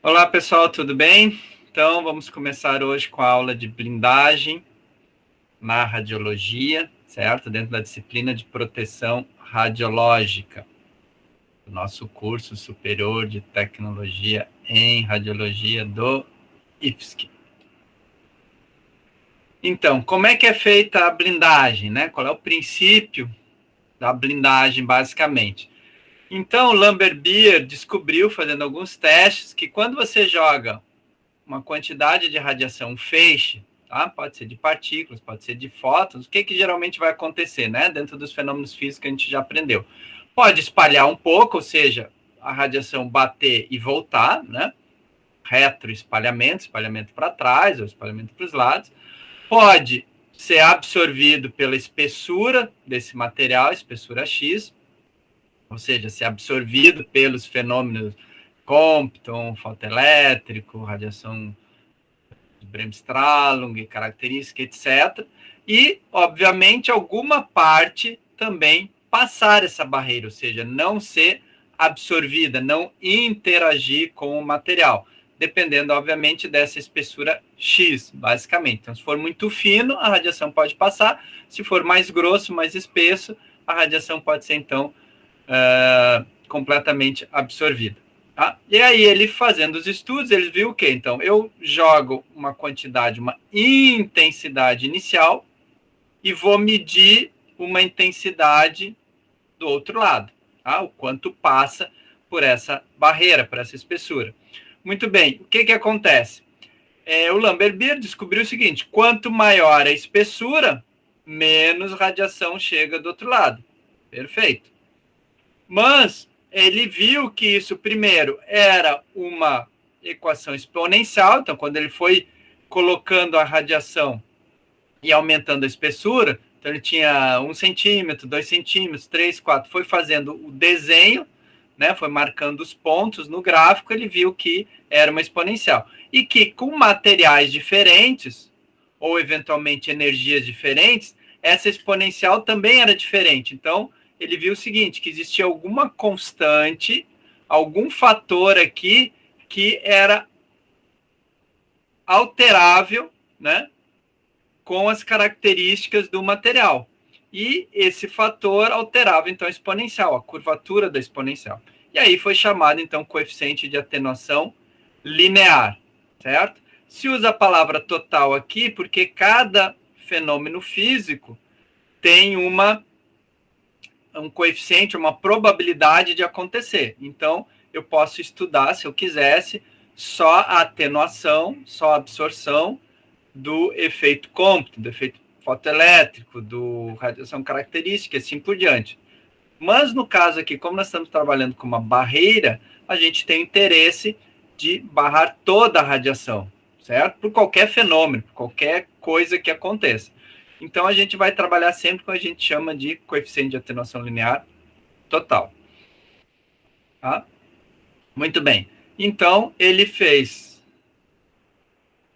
Olá, pessoal, tudo bem? Então, vamos começar hoje com a aula de blindagem na radiologia, certo? Dentro da disciplina de proteção radiológica, do nosso curso superior de tecnologia em radiologia do IFSC. Então, como é que é feita a blindagem, né? Qual é o princípio da blindagem, basicamente? Então, Lambert Beer descobriu, fazendo alguns testes, que quando você joga uma quantidade de radiação, um feixe, tá? Pode ser de partículas, pode ser de fótons, o que geralmente vai acontecer, né? Dentro dos fenômenos físicos que a gente já aprendeu. Pode espalhar um pouco, ou seja, a radiação bater e voltar, né? Retroespalhamento, espalhamento para trás ou espalhamento para os lados. Pode ser absorvido pela espessura desse material, espessura X, ou seja, ser absorvido pelos fenômenos Compton, fotoelétrico, radiação de Bremsstrahlung, característica, etc. E, obviamente, alguma parte também passar essa barreira, ou seja, não ser absorvida, não interagir com o material, dependendo, obviamente, dessa espessura X, basicamente. Então, se for muito fino, a radiação pode passar, se for mais grosso, mais espesso, a radiação pode ser, então, completamente absorvida. Tá? E aí ele fazendo os estudos, ele viu o quê? Então, eu jogo uma quantidade, uma intensidade inicial e vou medir uma intensidade do outro lado, tá? O quanto passa por essa barreira, por essa espessura. Muito bem, o que acontece? O Lambert Beer descobriu o seguinte, quanto maior a espessura, menos radiação chega do outro lado. Perfeito. Mas ele viu que isso, primeiro, era uma equação exponencial, então, quando ele foi colocando a radiação e aumentando a espessura, então ele tinha 1 centímetro, 2 centímetros, 3, 4, foi fazendo o desenho, né, foi marcando os pontos no gráfico, ele viu que era uma exponencial. E que com materiais diferentes, ou eventualmente energias diferentes, essa exponencial também era diferente. Então, ele viu o seguinte, que existia alguma constante, algum fator aqui que era alterável, né, com as características do material. E esse fator alterava, então, a exponencial, a curvatura da exponencial. E aí foi chamado, então, coeficiente de atenuação linear, certo? Se usa a palavra total aqui porque cada fenômeno físico tem um coeficiente, uma probabilidade de acontecer. Então, eu posso estudar, se eu quisesse, só a atenuação, só a absorção do efeito Compton, do efeito fotoelétrico, do radiação característica, assim por diante. Mas no caso aqui, como nós estamos trabalhando com uma barreira, a gente tem interesse de barrar toda a radiação, certo? Por qualquer fenômeno, por qualquer coisa que aconteça. Então a gente vai trabalhar sempre com o que a gente chama de coeficiente de atenuação linear total. Tá? Muito bem. Então ele fez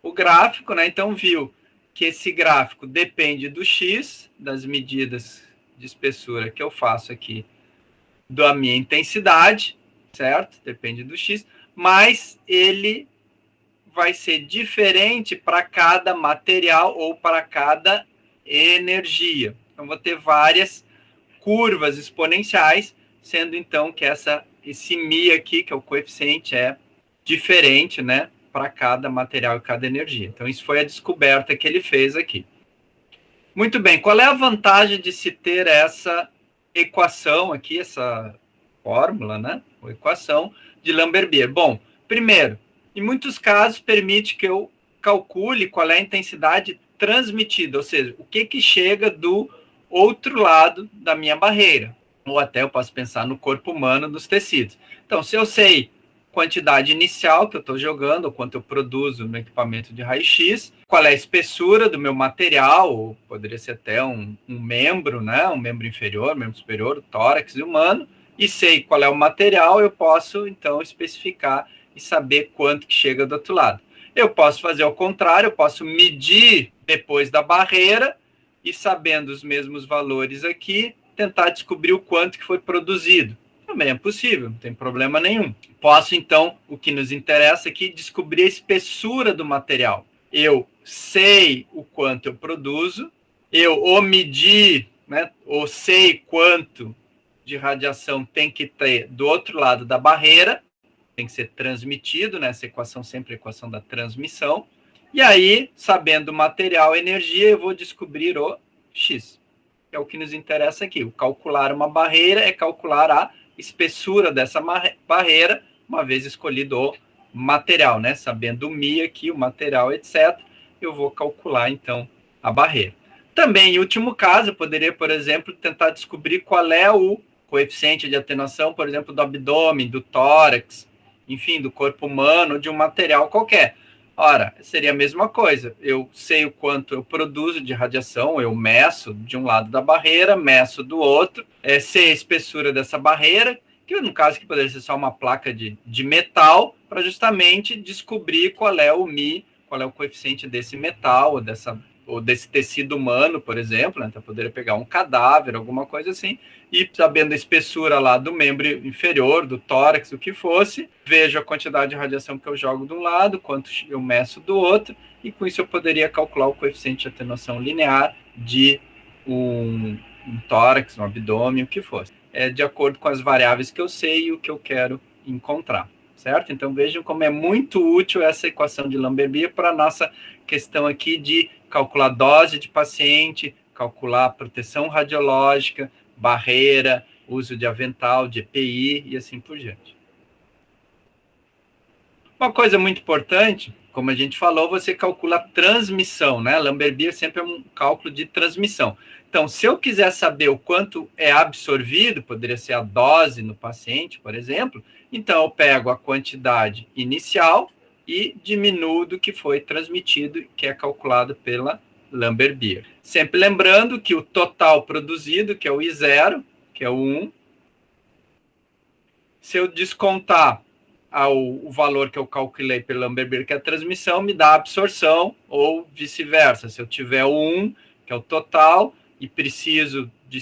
o gráfico, né? Então viu que esse gráfico depende do X, das medidas de espessura que eu faço aqui, da minha intensidade, certo? Depende do X, mas ele vai ser diferente para cada material ou para cada energia. Então, vou ter várias curvas exponenciais, sendo então que esse μ aqui, que é o coeficiente, é diferente, né, para cada material e cada energia. Então, isso foi a descoberta que ele fez aqui. Muito bem, qual é a vantagem de se ter essa equação aqui, essa fórmula, né, ou equação de Lambert-Beer? Bom, primeiro, em muitos casos permite que eu calcule qual é a intensidade transmitida, ou seja, o que chega do outro lado da minha barreira. Ou até eu posso pensar no corpo humano, dos tecidos. Então, se eu sei quantidade inicial que eu estou jogando, ou quanto eu produzo no equipamento de raio-x, qual é a espessura do meu material, ou poderia ser até um membro, né? Um membro inferior, membro superior, o tórax humano, e sei qual é o material, eu posso, então, especificar e saber quanto que chega do outro lado. Eu posso fazer ao contrário, eu posso medir depois da barreira e, sabendo os mesmos valores aqui, tentar descobrir o quanto que foi produzido. Também é possível, não tem problema nenhum. Posso, então, o que nos interessa aqui, descobrir a espessura do material. Eu sei o quanto eu produzo, eu ou medir, né, ou sei quanto de radiação tem que ter do outro lado da barreira, tem que ser transmitido, né? Essa equação sempre é a equação da transmissão. E aí, sabendo o material e energia, eu vou descobrir o X. É o que nos interessa aqui. O calcular uma barreira é calcular a espessura dessa barreira, uma vez escolhido o material, né? Sabendo o Mi aqui, o material, etc., eu vou calcular, então, a barreira. Também, em último caso, eu poderia, por exemplo, tentar descobrir qual é o coeficiente de atenuação, por exemplo, do abdômen, do tórax, enfim, do corpo humano, de um material qualquer. Ora, seria a mesma coisa. Eu sei o quanto eu produzo de radiação, eu meço de um lado da barreira, meço do outro, sei a espessura dessa barreira, que no caso que poderia ser só uma placa de metal, para justamente descobrir qual é o Mi, qual é o coeficiente desse metal, ou desse tecido humano, por exemplo, né? Então, poderia pegar um cadáver, alguma coisa assim, e sabendo a espessura lá do membro inferior, do tórax, o que fosse, vejo a quantidade de radiação que eu jogo de um lado, quanto eu meço do outro, e com isso eu poderia calcular o coeficiente de atenuação linear de um tórax, um abdômen, o que fosse. De acordo com as variáveis que eu sei e o que eu quero encontrar, certo? Então vejam como é muito útil essa equação de Lambert-Beer para a nossa questão aqui de calcular dose de paciente, calcular proteção radiológica, barreira, uso de avental, de EPI e assim por diante. Uma coisa muito importante, como a gente falou, você calcula a transmissão, né? Lambert-Beer sempre é um cálculo de transmissão. Então, se eu quiser saber o quanto é absorvido, poderia ser a dose no paciente, por exemplo, então eu pego a quantidade inicial e diminuo do que foi transmitido, que é calculado pela Lambert-Beer. Sempre lembrando que o total produzido, que é o I0, que é o 1, se eu descontar o valor que eu calculei pelo Lambert-Beer, que é a transmissão, me dá a absorção, ou vice-versa. Se eu tiver o 1, que é o total, e preciso de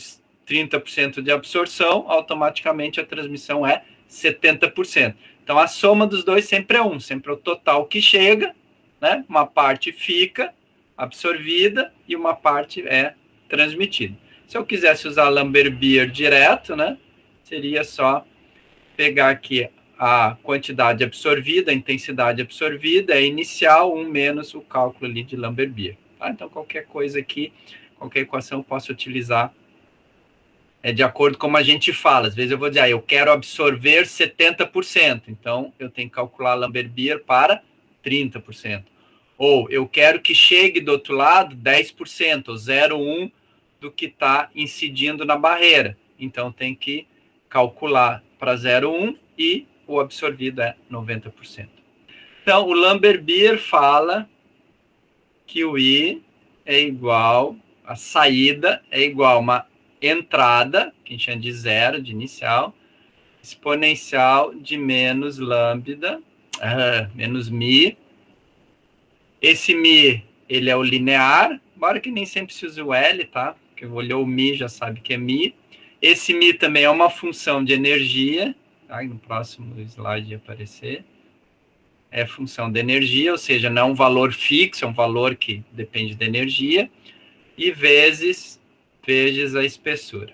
30% de absorção, automaticamente a transmissão é 70%. Então, a soma dos dois sempre é 1, sempre é o total que chega, né? Uma parte fica absorvida e uma parte é transmitida. Se eu quisesse usar Lambert-Beer direto, né? Seria só pegar aqui a quantidade absorvida, a intensidade absorvida, é inicial, 1 menos o cálculo ali de Lambert-Beer. Tá? Então, qualquer coisa aqui, qualquer equação eu posso utilizar de acordo com como a gente fala. Às vezes eu vou dizer, eu quero absorver 70%, então eu tenho que calcular Lambert-Beer para 30%. Ou eu quero que chegue do outro lado 10%, ou 0,1 do que está incidindo na barreira. Então tem que calcular para 0,1 e o absorvido é 90%. Então, o Lambert-Beer fala que o I é igual, a saída é igual a uma entrada, que a gente chama de zero, de inicial, exponencial de menos lambda, menos Mi. Esse Mi, ele é o linear, embora que nem sempre se use o L, tá? Porque olhou o Mi, já sabe que é Mi. Esse Mi também é uma função de energia, tá? No próximo slide aparecer. É função de energia, ou seja, não é um valor fixo, é um valor que depende da energia, e vezes a espessura.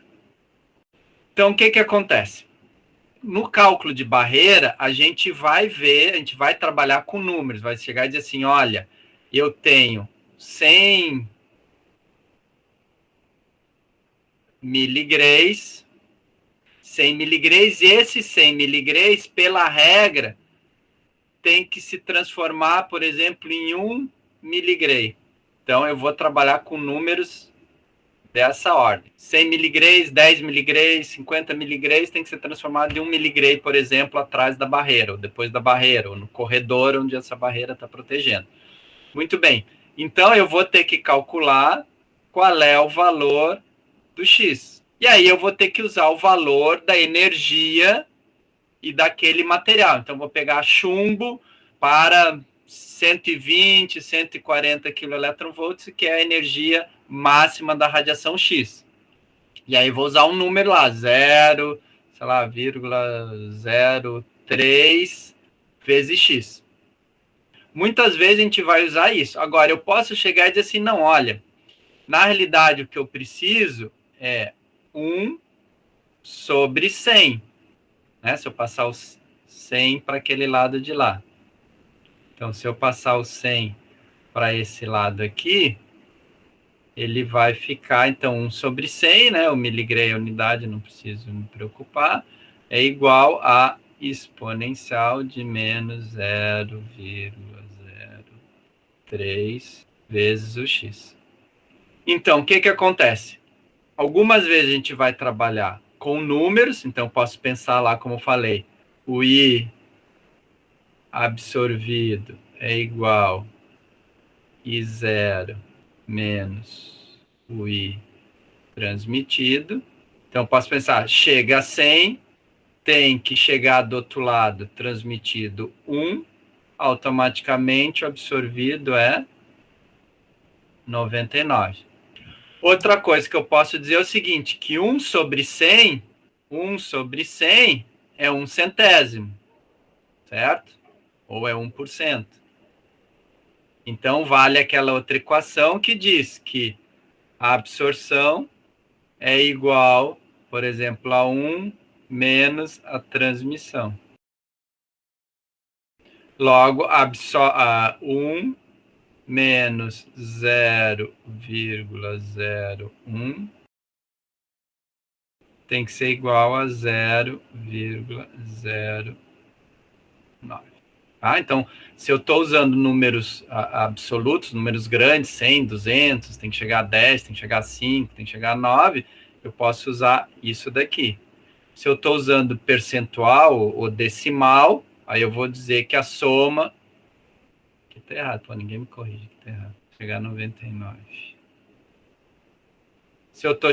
Então, o que acontece? No cálculo de barreira, a gente vai trabalhar com números, vai chegar e dizer assim, olha, eu tenho 100 miligraus, 100 miligraus, e esses 100 miligraus, pela regra, tem que se transformar, por exemplo, em 1 miligrau. Então, eu vou trabalhar com números dessa ordem. 100 miligraus, 10 miligraus, 50 miligraus tem que ser transformado em 1 miligrau, por exemplo, atrás da barreira, ou depois da barreira, ou no corredor onde essa barreira está protegendo. Muito bem. Então, eu vou ter que calcular qual é o valor do X. E aí, eu vou ter que usar o valor da energia e daquele material. Então, vou pegar chumbo para 120, 140 kV, que é a energia máxima da radiação X. E aí vou usar um número lá, 0, sei lá, 0,03 vezes x. Muitas vezes a gente vai usar isso. Agora, eu posso chegar e dizer assim, não, olha, na realidade o que eu preciso é 1 sobre 100. Né? Se eu passar os 100 para aquele lado de lá. Então, se eu passar o 100 para esse lado aqui, ele vai ficar, então, 1 sobre 100, né? O miligrei é a unidade, não preciso me preocupar, é igual a exponencial de menos 0,03 vezes o x. Então, o que acontece? Algumas vezes a gente vai trabalhar com números, então posso pensar lá, como eu falei, o I absorvido é igual a I0 menos o I transmitido. Então, posso pensar, chega a 100, tem que chegar do outro lado, transmitido 1, automaticamente o absorvido é 99. Outra coisa que eu posso dizer é o seguinte, que 1 sobre 100 é 1 centésimo, certo? Ou é 1%. Então, vale aquela outra equação que diz que a absorção é igual, por exemplo, a 1 menos a transmissão. Logo, a 1 menos 0,01 tem que ser igual a 0,09. Ah, então, se eu estou usando números absolutos, números grandes, 100, 200, tem que chegar a 10, tem que chegar a 5, tem que chegar a 9, eu posso usar isso daqui. Se eu estou usando percentual ou decimal, aí eu vou dizer que a soma... Aqui está errado, pô, ninguém me corrige, que está errado. Chegar a 99. Se eu estou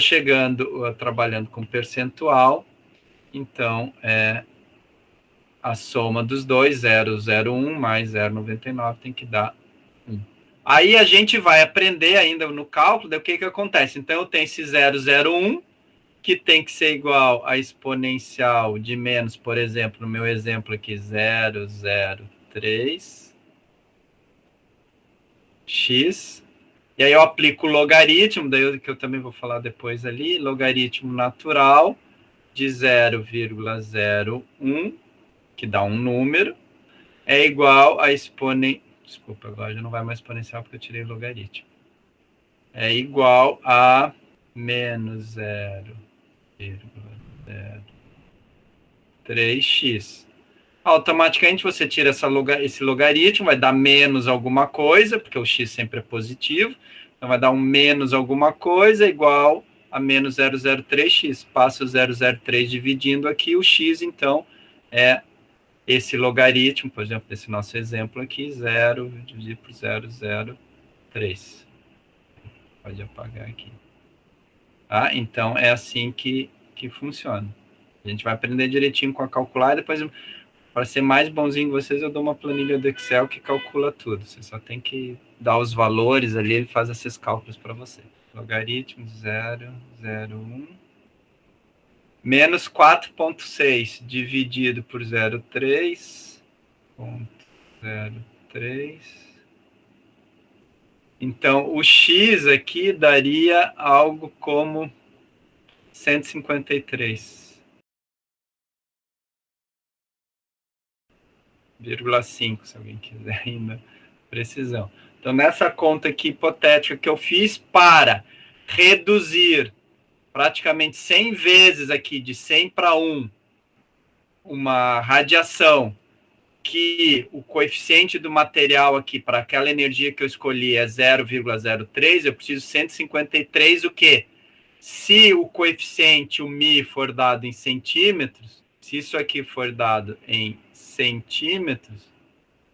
trabalhando com percentual, então a soma dos dois, 0,01 mais 0,99, tem que dar 1. Aí a gente vai aprender ainda no cálculo, o que acontece. Então, eu tenho esse 0,01, que tem que ser igual a exponencial de menos, por exemplo, no meu exemplo aqui, 0,03 x. E aí eu aplico o logaritmo, daí que eu também vou falar depois ali, logaritmo natural de 0,01, que dá um número, é igual a Desculpa, agora já não vai mais exponencial porque eu tirei o logaritmo. É igual a menos 0,03x. Automaticamente você tira esse logaritmo, vai dar menos alguma coisa, porque o x sempre é positivo, então vai dar um menos alguma coisa igual a menos 0,03x. Passa o 0,03 dividindo aqui, o x, então, é esse logaritmo, por exemplo, desse nosso exemplo aqui, 0 dividido por 0,03. Pode apagar aqui. Tá? Então, é assim que funciona. A gente vai aprender direitinho com a calcular e depois, para ser mais bonzinho com vocês, eu dou uma planilha do Excel que calcula tudo. Você só tem que dar os valores ali, ele faz esses cálculos para você. Logaritmo 0,01 menos 4,6 dividido por 0,3,03. Então, o x aqui daria algo como 153,5, se alguém quiser ainda precisão. Então, nessa conta aqui hipotética que eu fiz para reduzir praticamente 100 vezes aqui, de 100 para 1, uma radiação que o coeficiente do material aqui para aquela energia que eu escolhi é 0,03, eu preciso 153 o quê? Se o coeficiente, o μ, for dado em centímetros, se isso aqui for dado em centímetros,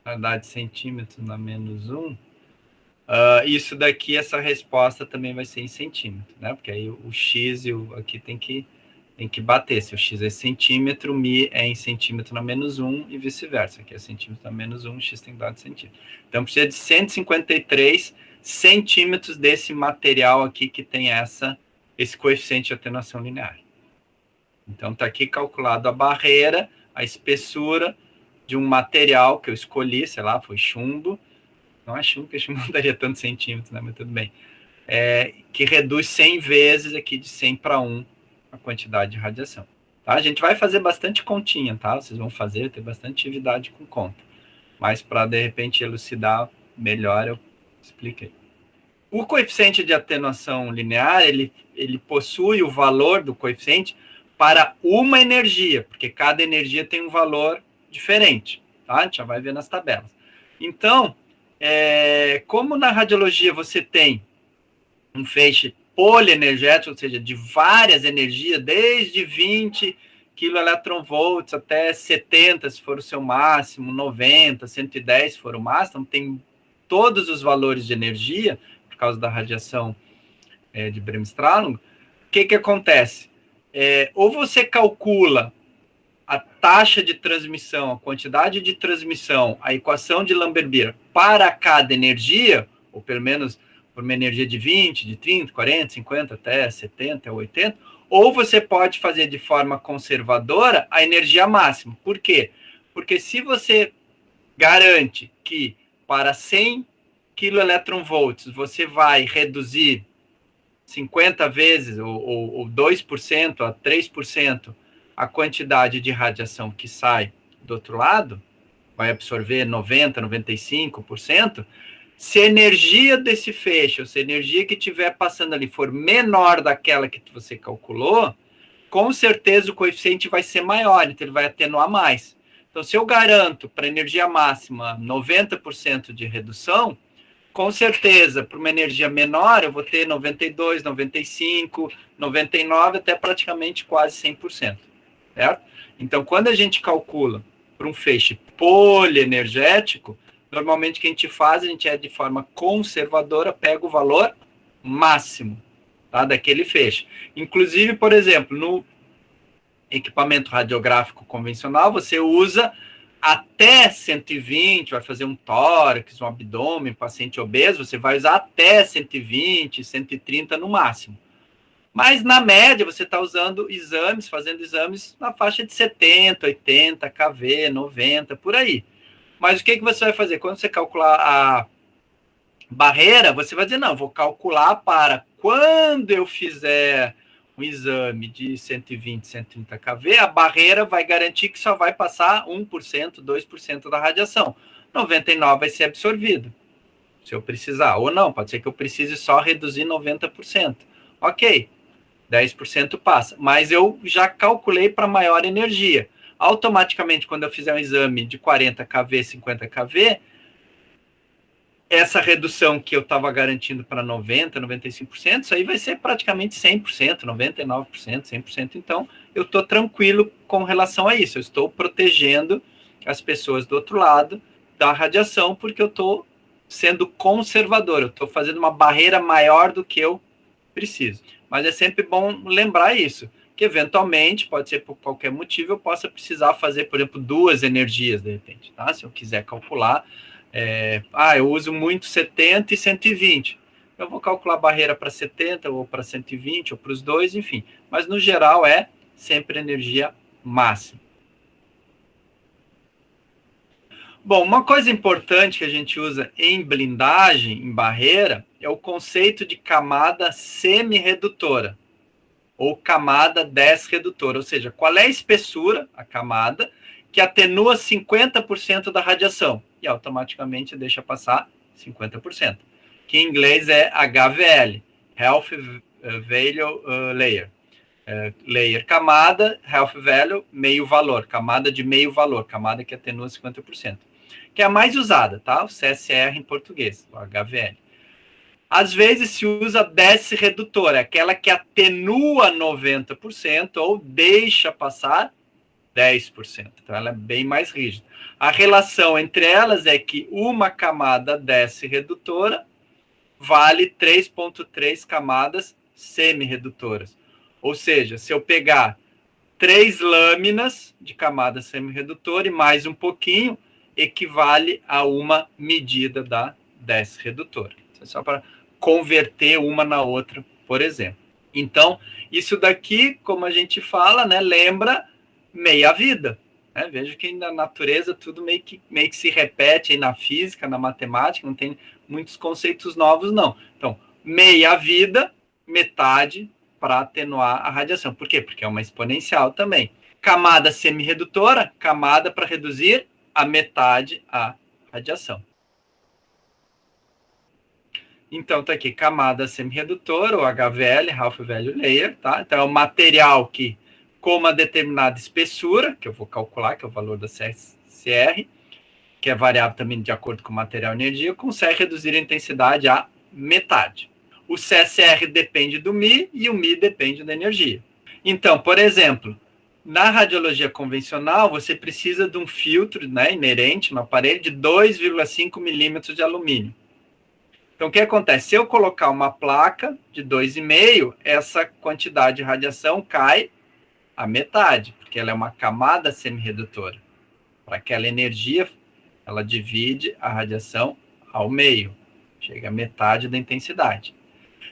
a unidade de centímetros na menos 1, isso daqui, essa resposta também vai ser em centímetro, né? Porque aí o x e aqui tem que bater. Se o x é centímetro, o μ é em centímetro na menos 1 e vice-versa. Aqui é centímetro na menos 1, o x tem que dar de centímetro. Então, precisa de 153 centímetros desse material aqui que tem esse coeficiente de atenuação linear. Então, está aqui calculado a barreira, a espessura de um material que eu escolhi, sei lá, foi chumbo. Não é chumbo, porque chumbo não daria tantos centímetros, né? Mas tudo bem. Que reduz 100 vezes aqui, de 100 para 1, a quantidade de radiação. Tá? A gente vai fazer bastante continha, tá? Vocês vão fazer, ter bastante atividade com conta. Mas para, de repente, elucidar melhor, eu expliquei. O coeficiente de atenuação linear, ele possui o valor do coeficiente para uma energia, porque cada energia tem um valor diferente, tá? A gente já vai ver nas tabelas. Então, como na radiologia você tem um feixe polienergético, ou seja, de várias energias, desde 20 kV até 70, se for o seu máximo, 90, 110, se for o máximo, tem todos os valores de energia, por causa da radiação de Bremsstrahlung. O que acontece? Ou você calcula a taxa de transmissão, a quantidade de transmissão, a equação de Lambert-Beer para cada energia, ou pelo menos por uma energia de 20, de 30, 40, 50, até 70, 80, ou você pode fazer de forma conservadora a energia máxima. Por quê? Porque se você garante que para 100 kV você vai reduzir 50 vezes, ou 2% a 3%, a quantidade de radiação que sai do outro lado, vai absorver 90%, 95%, se a energia desse feixe, ou se a energia que estiver passando ali for menor daquela que você calculou, com certeza o coeficiente vai ser maior, então ele vai atenuar mais. Então, se eu garanto para a energia máxima 90% de redução, com certeza, para uma energia menor, eu vou ter 92, 95, 99, até praticamente quase 100%. Certo? Então, quando a gente calcula para um feixe polienergético, normalmente o que a gente faz, a gente de forma conservadora, pega o valor máximo, tá, daquele feixe. Inclusive, por exemplo, no equipamento radiográfico convencional, você usa até 120, vai fazer um tórax, um abdômen, paciente obeso, você vai usar até 120, 130 no máximo. Mas, na média, você está usando exames, fazendo exames na faixa de 70, 80, kV, 90, por aí. Mas o que você vai fazer? Quando você calcular a barreira, você vai dizer, não, vou calcular para quando eu fizer um exame de 120, 130 kV, a barreira vai garantir que só vai passar 1%, 2% da radiação. 99% vai ser absorvido, se eu precisar. Ou não, pode ser que eu precise só reduzir 90%. Ok, 10% passa. Mas eu já calculei para maior energia. Automaticamente, quando eu fizer um exame de 40 kV, 50 kV, essa redução que eu estava garantindo para 90%, 95%, isso aí vai ser praticamente 100%, 99%, 100%. Então, eu estou tranquilo com relação a isso. Eu estou protegendo as pessoas do outro lado da radiação, porque eu estou sendo conservador. Eu estou fazendo uma barreira maior do que eu preciso. Mas é sempre bom lembrar isso, que eventualmente, pode ser por qualquer motivo, eu possa precisar fazer, por exemplo, 2 energias, de repente, tá? Se eu quiser calcular, eu uso muito 70 e 120. Eu vou calcular a barreira para 70, ou para 120, ou para os dois, enfim. Mas, no geral, é sempre energia máxima. Bom, uma coisa importante que a gente usa em blindagem, em barreira, é o conceito de camada semi-redutora, ou camada desredutora, ou seja, qual é a espessura, a camada, que atenua 50% da radiação, e automaticamente deixa passar 50%, que em inglês é HVL, Health Value Layer. Layer camada, Health Value, meio valor, camada de meio valor, camada que atenua 50%, que é a mais usada, tá? O CSR em português, o HVL. Às vezes se usa desredutora, aquela que atenua 90% ou deixa passar 10%. Então, ela é bem mais rígida. A relação entre elas é que uma camada desredutora vale 3,3 camadas semi-redutoras. Ou seja, se eu pegar 3 lâminas de camada semi-redutora e mais um pouquinho, equivale a uma medida da desredutora. Isso é só para converter uma na outra, por exemplo. Então, isso daqui, como a gente fala, né, lembra meia-vida. Né? Veja que na natureza tudo meio que se repete aí na física, na matemática, não tem muitos conceitos novos, não. Então, meia-vida, metade para atenuar a radiação. Por quê? Porque é uma exponencial também. Camada semi-redutora, camada para reduzir a metade a radiação. Então, tá aqui, camada semi-redutora, ou HVL, Half Value Layer, tá? Então, é um material que, com uma determinada espessura, que eu vou calcular, que é o valor da CSR, que é variável também de acordo com o material e energia, consegue reduzir a intensidade à metade. O CSR depende do Mi e o Mi depende da energia. Então, por exemplo, na radiologia convencional, você precisa de um filtro, né, inerente no aparelho de 2,5 milímetros de alumínio. Então, o que acontece? Se eu colocar uma placa de 2,5, essa quantidade de radiação cai à metade, porque ela é uma camada semi-redutora. Para aquela energia, ela divide a radiação ao meio, chega à metade da intensidade.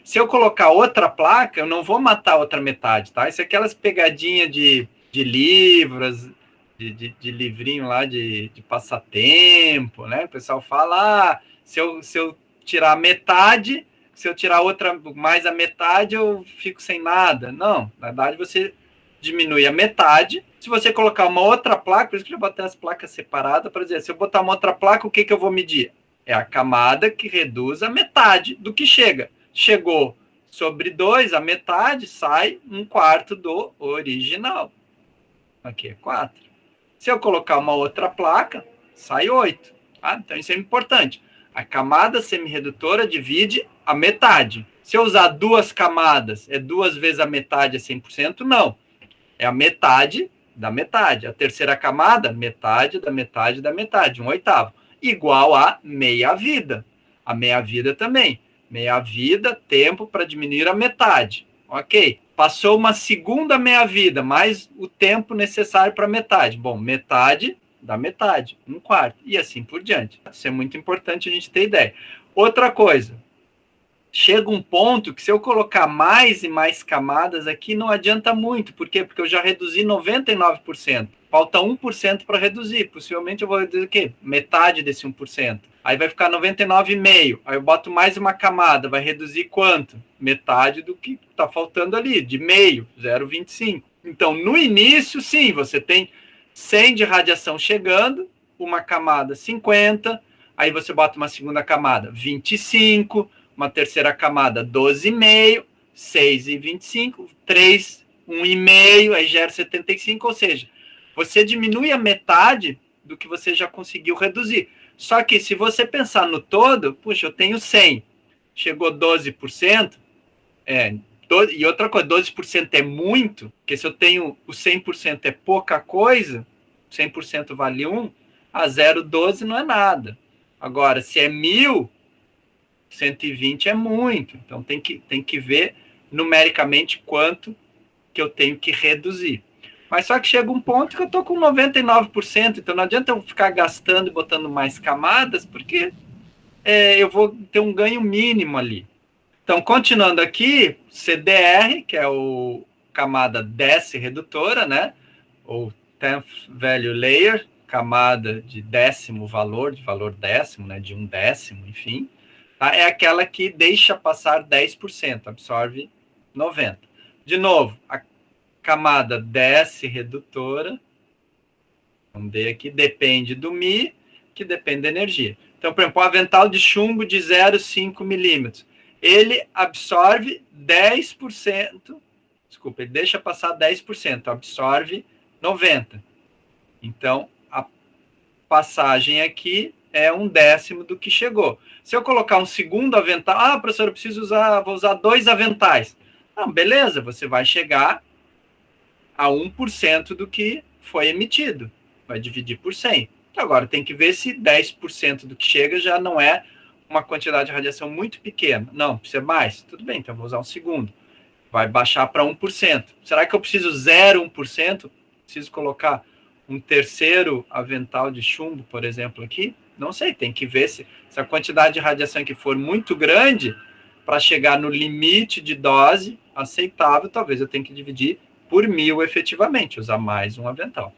Se eu colocar outra placa, eu não vou matar a outra metade, tá? Isso é aquelas pegadinhas de livros, de livrinho lá de passatempo, né? O pessoal fala, se eu tirar metade, se eu tirar outra mais a metade, eu fico sem nada. Não, na verdade você diminui a metade. Se você colocar uma outra placa, por isso que eu botei as placas separadas, para dizer, se eu botar uma outra placa, o que eu vou medir? É a camada que reduz a metade do que chega. Chegou sobre 2, a metade sai 1/4 do original. Aqui é 4. Se eu colocar uma outra placa, sai 8. Tá? Então isso é importante. A camada semi-redutora divide a metade. Se eu usar 2 camadas, é 2 vezes a metade é 100%? Não. É a metade da metade. A terceira camada, metade da metade da metade, 1/8. Igual a meia-vida. A meia-vida também. Meia-vida, tempo para diminuir a metade. Ok. Passou uma segunda meia-vida, mais o tempo necessário para metade. Bom, metade da metade, 1/4, e assim por diante. Isso é muito importante a gente ter ideia. Outra coisa, chega um ponto que se eu colocar mais e mais camadas aqui, não adianta muito. Por quê? Porque eu já reduzi 99%. Falta 1% para reduzir. Possivelmente eu vou reduzir o quê? Metade desse 1%. Aí vai ficar 99,5%. Aí eu boto mais uma camada. Vai reduzir quanto? Metade do que está faltando ali, de meio, 0,25. Então, no início, sim, você tem 100 de radiação chegando, uma camada 50, aí você bota uma segunda camada 25, uma terceira camada 12,5, 6,25, 3, 1,5, aí gera 75, ou seja, você diminui a metade do que você já conseguiu reduzir. Só que se você pensar no todo, puxa, eu tenho 100, chegou 12%, e outra coisa, 12% é muito, porque se eu tenho o 100% é pouca coisa, 100% vale 1, a 0,12 não é nada. Agora, se é 1.000, 120 é muito. Então, tem que ver numericamente quanto que eu tenho que reduzir. Mas só que chega um ponto que eu estou com 99%, então não adianta eu ficar gastando e botando mais camadas, porque eu vou ter um ganho mínimo ali. Então, continuando aqui, CDR, que é o camada desce-redutora, né? Ou 10th Value Layer, camada de décimo valor, de valor décimo, né? De 1/10, enfim. Tá? É aquela que deixa passar 10%, absorve 90%. De novo, a camada desce-redutora, vamos ver aqui, depende do Mi, que depende da energia. Então, por exemplo, um avental de chumbo de 0,5 milímetros. Ele absorve 10%, desculpa, ele deixa passar 10%, absorve 90%. Então, a passagem aqui é 1/10 do que chegou. Se eu colocar um segundo avental, professor, eu preciso vou usar 2 aventais. Não, beleza, você vai chegar a 1% do que foi emitido. Vai dividir por 100. Então, agora tem que ver se 10% do que chega já não é uma quantidade de radiação muito pequena. Não, precisa mais? Tudo bem, então eu vou usar um segundo. Vai baixar para 1%. Será que eu preciso 0,1%? Preciso colocar um terceiro avental de chumbo, por exemplo, aqui? Não sei, tem que ver se a quantidade de radiação que for muito grande, para chegar no limite de dose aceitável, talvez eu tenha que dividir por 1000 efetivamente, usar mais um avental.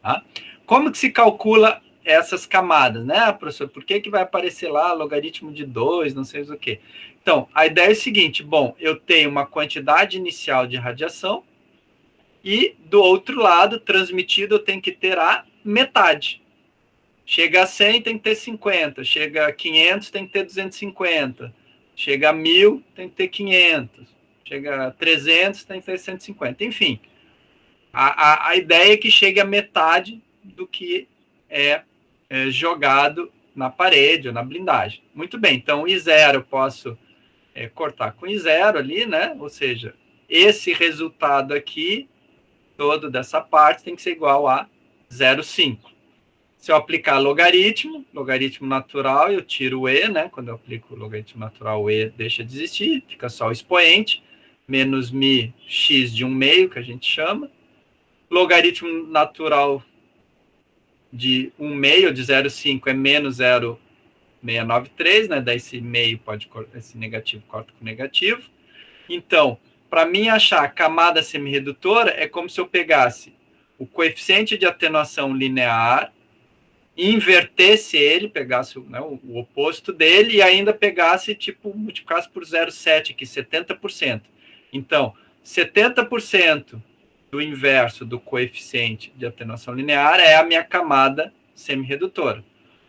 Tá? Como que se calcula essas camadas, né, professor? Por que vai aparecer lá logaritmo de 2, não sei o quê? Então, a ideia é o seguinte, bom, eu tenho uma quantidade inicial de radiação e, do outro lado, transmitido, eu tenho que ter a metade. Chega a 100, tem que ter 50. Chega a 500, tem que ter 250. Chega a 1000, tem que ter 500. Chega a 300, tem que ter 150. Enfim, a ideia é que chegue a metade do que é jogado na parede ou na blindagem. Muito bem, então I0 eu posso cortar com I0 ali, né? Ou seja, esse resultado aqui, todo dessa parte, tem que ser igual a 0,5. Se eu aplicar logaritmo natural, eu tiro o E, né? Quando eu aplico o logaritmo natural, o E deixa de existir, fica só o expoente, menos mi x de 1/2, que a gente chama. Logaritmo natural de 1/2, de 0,5, é menos 0,693, né? Daí esse meio pode, esse negativo corta com negativo. Então, para mim achar a camada semirredutora, é como se eu pegasse o coeficiente de atenuação linear, invertesse ele, pegasse né, o oposto dele e ainda pegasse, tipo, multiplicasse por 0,7 aqui, 70%. Então, 70% do inverso do coeficiente de atenuação linear é a minha camada semirredutora.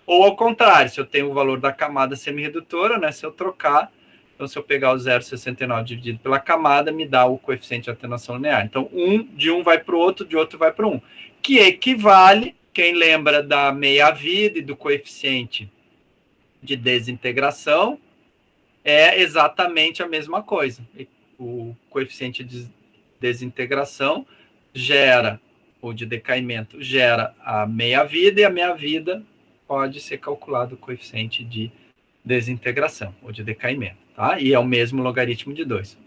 Ou ao contrário, se eu tenho o valor da camada semirredutora, né, se eu trocar, então se eu pegar o 0,69 dividido pela camada, me dá o coeficiente de atenuação linear. Então, de um vai para o outro, de outro vai para um. Que equivale, quem lembra da meia-vida e do coeficiente de desintegração, é exatamente a mesma coisa. O coeficiente de desintegração gera, ou de decaimento, gera a meia-vida, e a meia-vida pode ser calculado o coeficiente de desintegração, ou de decaimento. Tá? E é o mesmo logaritmo de 2.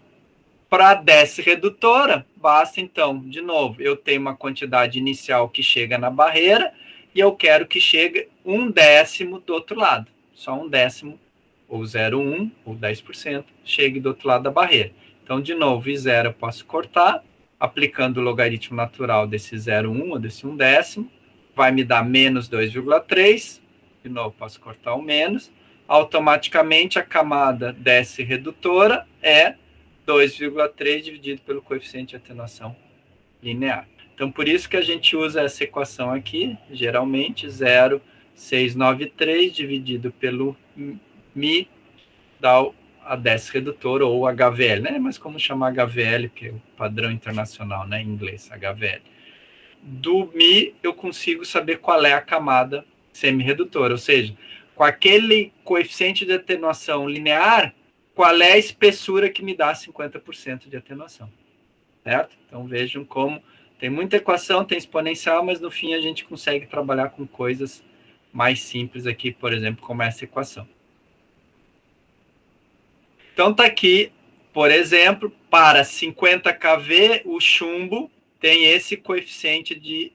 Para a desce-redutora, basta, então, de novo, eu tenho uma quantidade inicial que chega na barreira e eu quero que chegue 1/10 do outro lado. Só 1/10, ou 0,1, ou 10%, chegue do outro lado da barreira. Então, de novo, I0 eu posso cortar, aplicando o logaritmo natural desse 0,1 ou desse 1/10, vai me dar menos 2,3. De novo, posso cortar o menos. Automaticamente, a camada desce-redutora é 2,3 dividido pelo coeficiente de atenuação linear. Então, por isso que a gente usa essa equação aqui, geralmente 0,693 dividido pelo mi dá a desce-redutora, ou HVL, né? Mas como chamar HVL, que é o padrão internacional, né, em inglês, HVL. Do mi, eu consigo saber qual é a camada semirredutora, ou seja, com aquele coeficiente de atenuação linear, qual é a espessura que me dá 50% de atenuação, certo? Então, vejam como tem muita equação, tem exponencial, mas no fim a gente consegue trabalhar com coisas mais simples aqui, por exemplo, como essa equação. Então, está aqui, por exemplo, para 50 kV, o chumbo tem esse coeficiente de,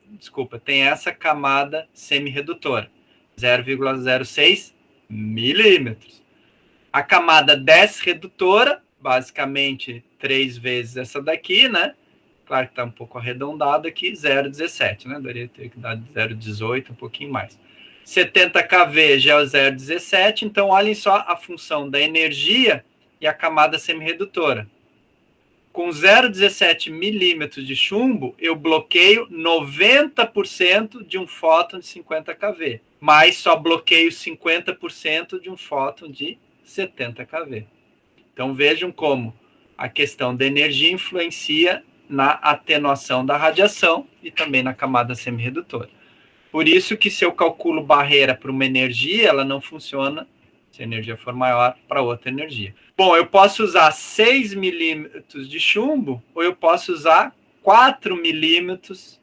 tem essa camada semirredutora, 0,06 milímetros. A camada desce-redutora, basicamente 3 vezes essa daqui, né? Claro que está um pouco arredondado aqui, 0,17, né? Daria ter que dar 0,18, um pouquinho mais. 70 kV já é o 0,17, então olhem só a função da energia e a camada semirredutora. Com 0,17 milímetros de chumbo, eu bloqueio 90% de um fóton de 50 kV, mas só bloqueio 50% de um fóton de 70 kV. Então vejam como a questão da energia influencia na atenuação da radiação e também na camada semirredutora. Por isso que se eu calculo barreira para uma energia, ela não funciona, se a energia for maior, para outra energia. Bom, eu posso usar 6 milímetros de chumbo, ou eu posso usar 4 milímetros,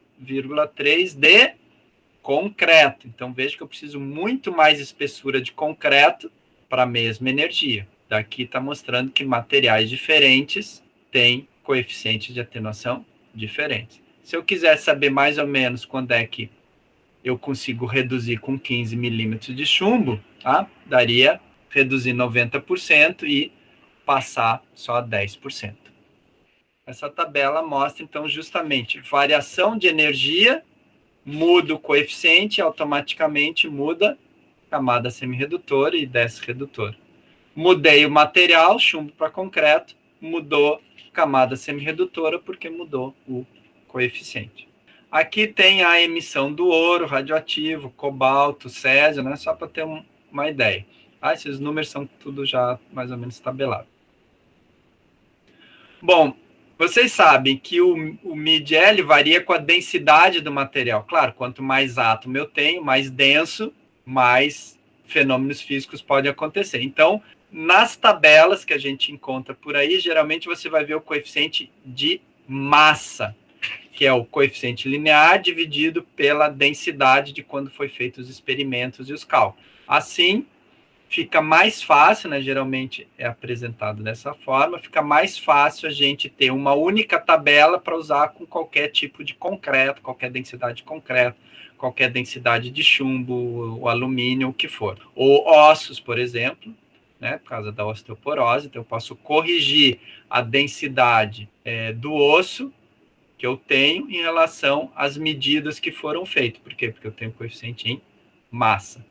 3 de concreto. Então, veja que eu preciso muito mais espessura de concreto para a mesma energia. Daqui está mostrando que materiais diferentes têm coeficientes de atenuação diferentes. Se eu quiser saber mais ou menos quando é que eu consigo reduzir com 15 milímetros de chumbo, tá? Daria reduzir 90% e passar só 10%. Essa tabela mostra, então, justamente variação de energia, muda o coeficiente, automaticamente muda camada semiredutora e desredutora. Mudei o material, chumbo para concreto, mudou camada semiredutora porque mudou o coeficiente. Aqui tem a emissão do ouro radioativo, cobalto, césio, né? Só para ter uma ideia. Esses números são tudo já mais ou menos tabelado. Bom, vocês sabem que o mid-L varia com a densidade do material. Claro, quanto mais átomo eu tenho, mais denso, mais fenômenos físicos podem acontecer. Então, nas tabelas que a gente encontra por aí, geralmente você vai ver o coeficiente de massa, que é o coeficiente linear dividido pela densidade de quando foi feitos os experimentos e os cálculos. Assim, fica mais fácil, né? Geralmente é apresentado dessa forma, fica mais fácil a gente ter uma única tabela para usar com qualquer tipo de concreto, qualquer densidade de concreto, qualquer densidade de chumbo, o alumínio, o que for. Ou ossos, por exemplo, né? Por causa da osteoporose, então eu posso corrigir a densidade do osso que eu tenho em relação às medidas que foram feitas. Por quê? Porque eu tenho coeficiente em massa.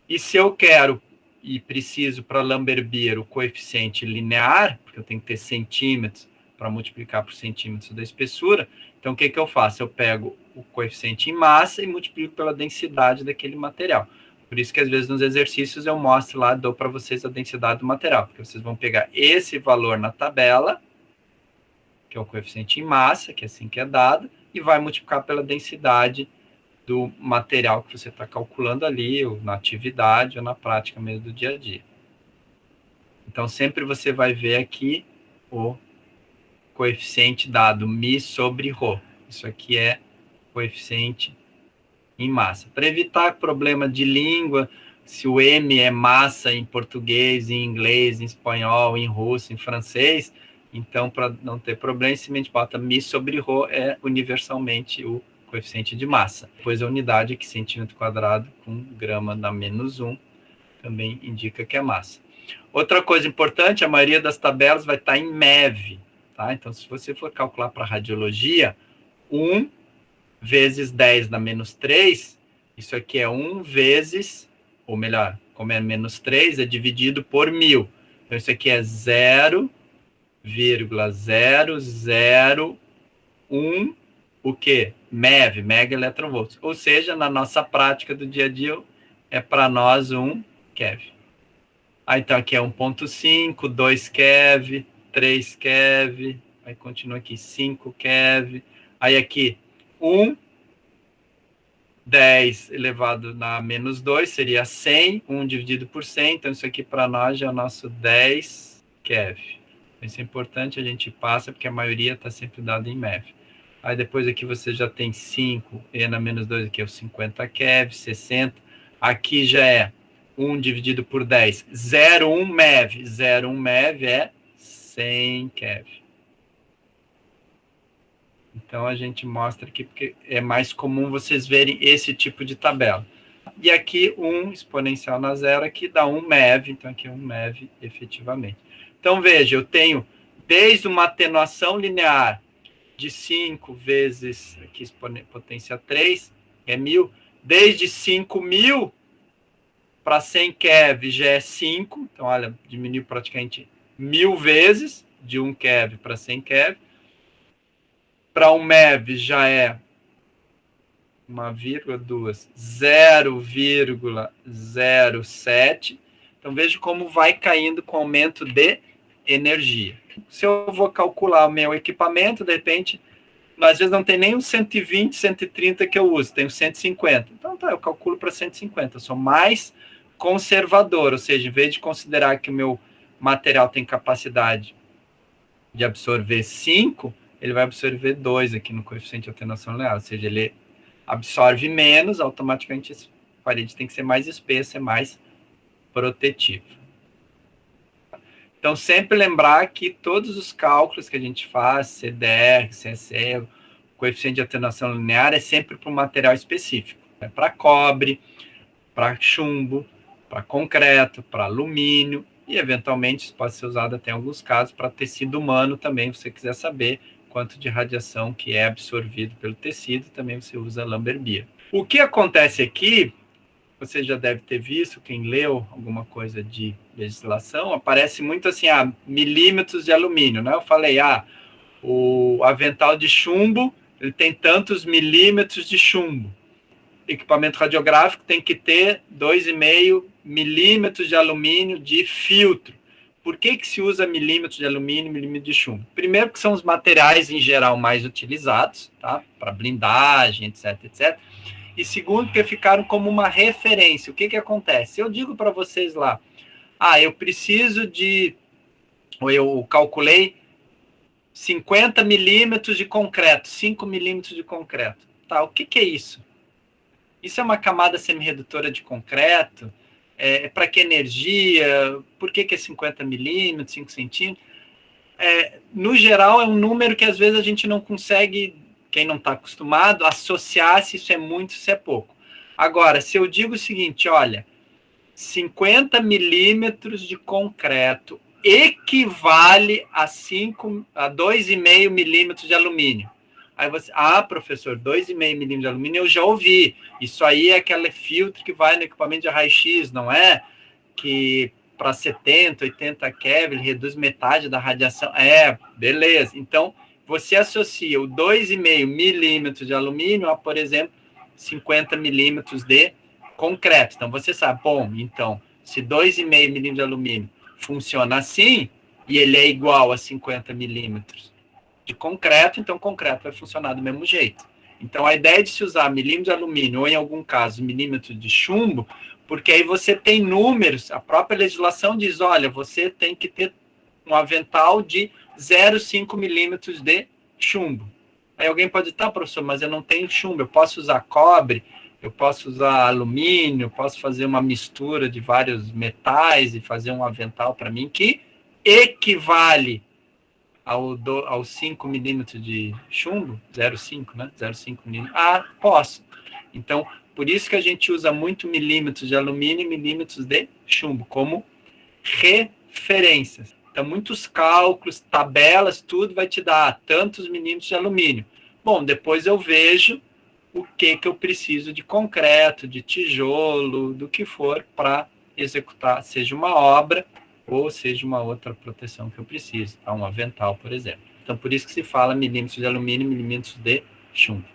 E se eu quero e preciso para Lambert-Beer o coeficiente linear, porque eu tenho que ter centímetros para multiplicar por centímetros da espessura, então o que eu faço? Eu pego o coeficiente em massa e multiplico pela densidade daquele material. Por isso que às vezes nos exercícios eu mostro lá, dou para vocês a densidade do material, porque vocês vão pegar esse valor na tabela, que é o coeficiente em massa, que é assim que é dado, e vai multiplicar pela densidade do material que você está calculando ali, ou na atividade, ou na prática mesmo do dia a dia. Então, sempre você vai ver aqui o coeficiente dado μ sobre ρ. Isso aqui é coeficiente em massa. Para evitar problema de língua, se o M é massa em português, em inglês, em espanhol, em russo, em francês, então, para não ter problema, simplesmente bota μ sobre ρ, é universalmente o coeficiente de massa. Depois a unidade aqui, centímetro quadrado, com grama na menos 1, também indica que é massa. Outra coisa importante, a maioria das tabelas vai estar em MeV, tá? Então, se você for calcular para radiologia, 1 vezes 10 na menos 3, isso aqui é 1 vezes, ou melhor, como é menos 3, é dividido por 1000. Então, isso aqui é 0,0001, o quê? MeV, mega eletronvolts. Ou seja, na nossa prática do dia a dia, é para nós 1 keV. Então, aqui é 1,5, 2 keV, 3 keV, aí continua aqui 5 keV, aí aqui 1, 10 elevado na menos 2 seria 100, 1 dividido por 100, então isso aqui para nós já é o nosso 10 keV. Isso é importante, a gente passa, porque a maioria está sempre dada em MeV. Aí depois aqui você já tem 5, e na menos 2 aqui é o 50 keV, 60. Aqui já é 1 dividido por 10, 0,1 MeV. 0,1 MeV é 100 keV. Então a gente mostra aqui, porque é mais comum vocês verem esse tipo de tabela. E aqui 1 exponencial na zero, aqui dá 1 MeV, então aqui é 1 MeV efetivamente. Então veja, eu tenho desde uma atenuação linear de 5 vezes, aqui potência 3, é 1000, desde 5.000 para 100 keV já é 5, então olha, diminuiu praticamente 1000 vezes, de 1 keV para 100 keV. Para 1 MeV já é 0,07. Então veja como vai caindo com o aumento de energia. Se eu vou calcular o meu equipamento, de repente, às vezes não tem nem os 120, 130 que eu uso, tem os 150. Então tá, eu calculo para 150. Eu sou mais conservador, ou seja, em vez de considerar que o meu material tem capacidade de absorver 5, ele vai absorver 2 aqui no coeficiente de atenuação linear, ou seja, ele absorve menos, automaticamente a parede tem que ser mais espessa, é mais protetiva. Então, sempre lembrar que todos os cálculos que a gente faz, CDR, CSE, o coeficiente de atenuação linear, é sempre para um material específico. É para cobre, para chumbo, para concreto, para alumínio, e eventualmente isso pode ser usado até em alguns casos para tecido humano também, se você quiser saber quanto de radiação que é absorvido pelo tecido, também você usa Lamberbier. O que acontece aqui, você já deve ter visto, quem leu alguma coisa de legislação, aparece muito assim, milímetros de alumínio, né? Eu falei, o avental de chumbo, ele tem tantos milímetros de chumbo. Equipamento radiográfico tem que ter 2,5 milímetros de alumínio de filtro. Por que se usa milímetros de alumínio e milímetros de chumbo? Primeiro, que são os materiais, em geral, mais utilizados, tá? Para blindagem, etc, etc. E segundo, que ficaram como uma referência. O que acontece? Eu digo para vocês lá, eu preciso de... Ou eu calculei 50 milímetros de concreto, 5 milímetros de concreto. Tá, o que é isso? Isso é uma camada semiredutora de concreto? Para que energia? Por que é 50 milímetros, 5 centímetros? No geral, é um número que às vezes a gente não consegue, quem não está acostumado, associar se isso é muito, se é pouco. Agora, se eu digo o seguinte, olha, 50 milímetros de concreto equivale a 2,5 milímetros de alumínio. Aí você, professor, 2,5 milímetros de alumínio eu já ouvi. Isso aí é aquele filtro que vai no equipamento de raio-x, não é? Que para 70, 80 Kelvin reduz metade da radiação. Beleza. Então, você associa o 2,5 milímetros de alumínio a, por exemplo, 50 milímetros de concreto. Então, você sabe, então, se 2,5 milímetros de alumínio funciona assim, e ele é igual a 50 milímetros de concreto, então o concreto vai funcionar do mesmo jeito. Então, a ideia de se usar milímetro de alumínio, ou em algum caso, milímetro de chumbo, porque aí você tem números, a própria legislação diz, olha, você tem que ter um avental de 0,5 milímetros de chumbo. Aí alguém pode dizer, professor, mas eu não tenho chumbo, eu posso usar cobre, eu posso usar alumínio, posso fazer uma mistura de vários metais e fazer um avental para mim que equivale aos 5 milímetros de chumbo, 0,5, né? 0,5 milímetros. Posso. Então, por isso que a gente usa muito milímetros de alumínio e milímetros de chumbo como referências. Então, muitos cálculos, tabelas, tudo vai te dar tantos milímetros de alumínio. Bom, depois eu vejo o que eu preciso de concreto, de tijolo, do que for para executar, seja uma obra ou seja uma outra proteção que eu preciso, um avental, por exemplo. Então, por isso que se fala milímetros de alumínio e milímetros de chumbo.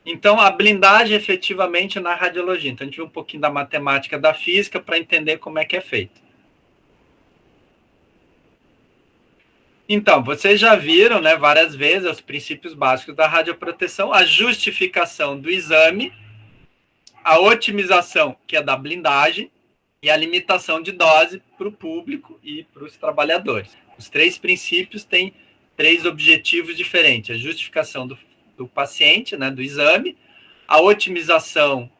Então, a blindagem efetivamente na radiologia. Então, a gente viu um pouquinho da matemática, da física, para entender como é que é feito. Então, vocês já viram, né, várias vezes, os princípios básicos da radioproteção, a justificação do exame, a otimização, que é da blindagem, e a limitação de dose para o público e para os trabalhadores. Os 3 princípios têm 3 objetivos diferentes. A justificação do paciente, né, do exame, a otimização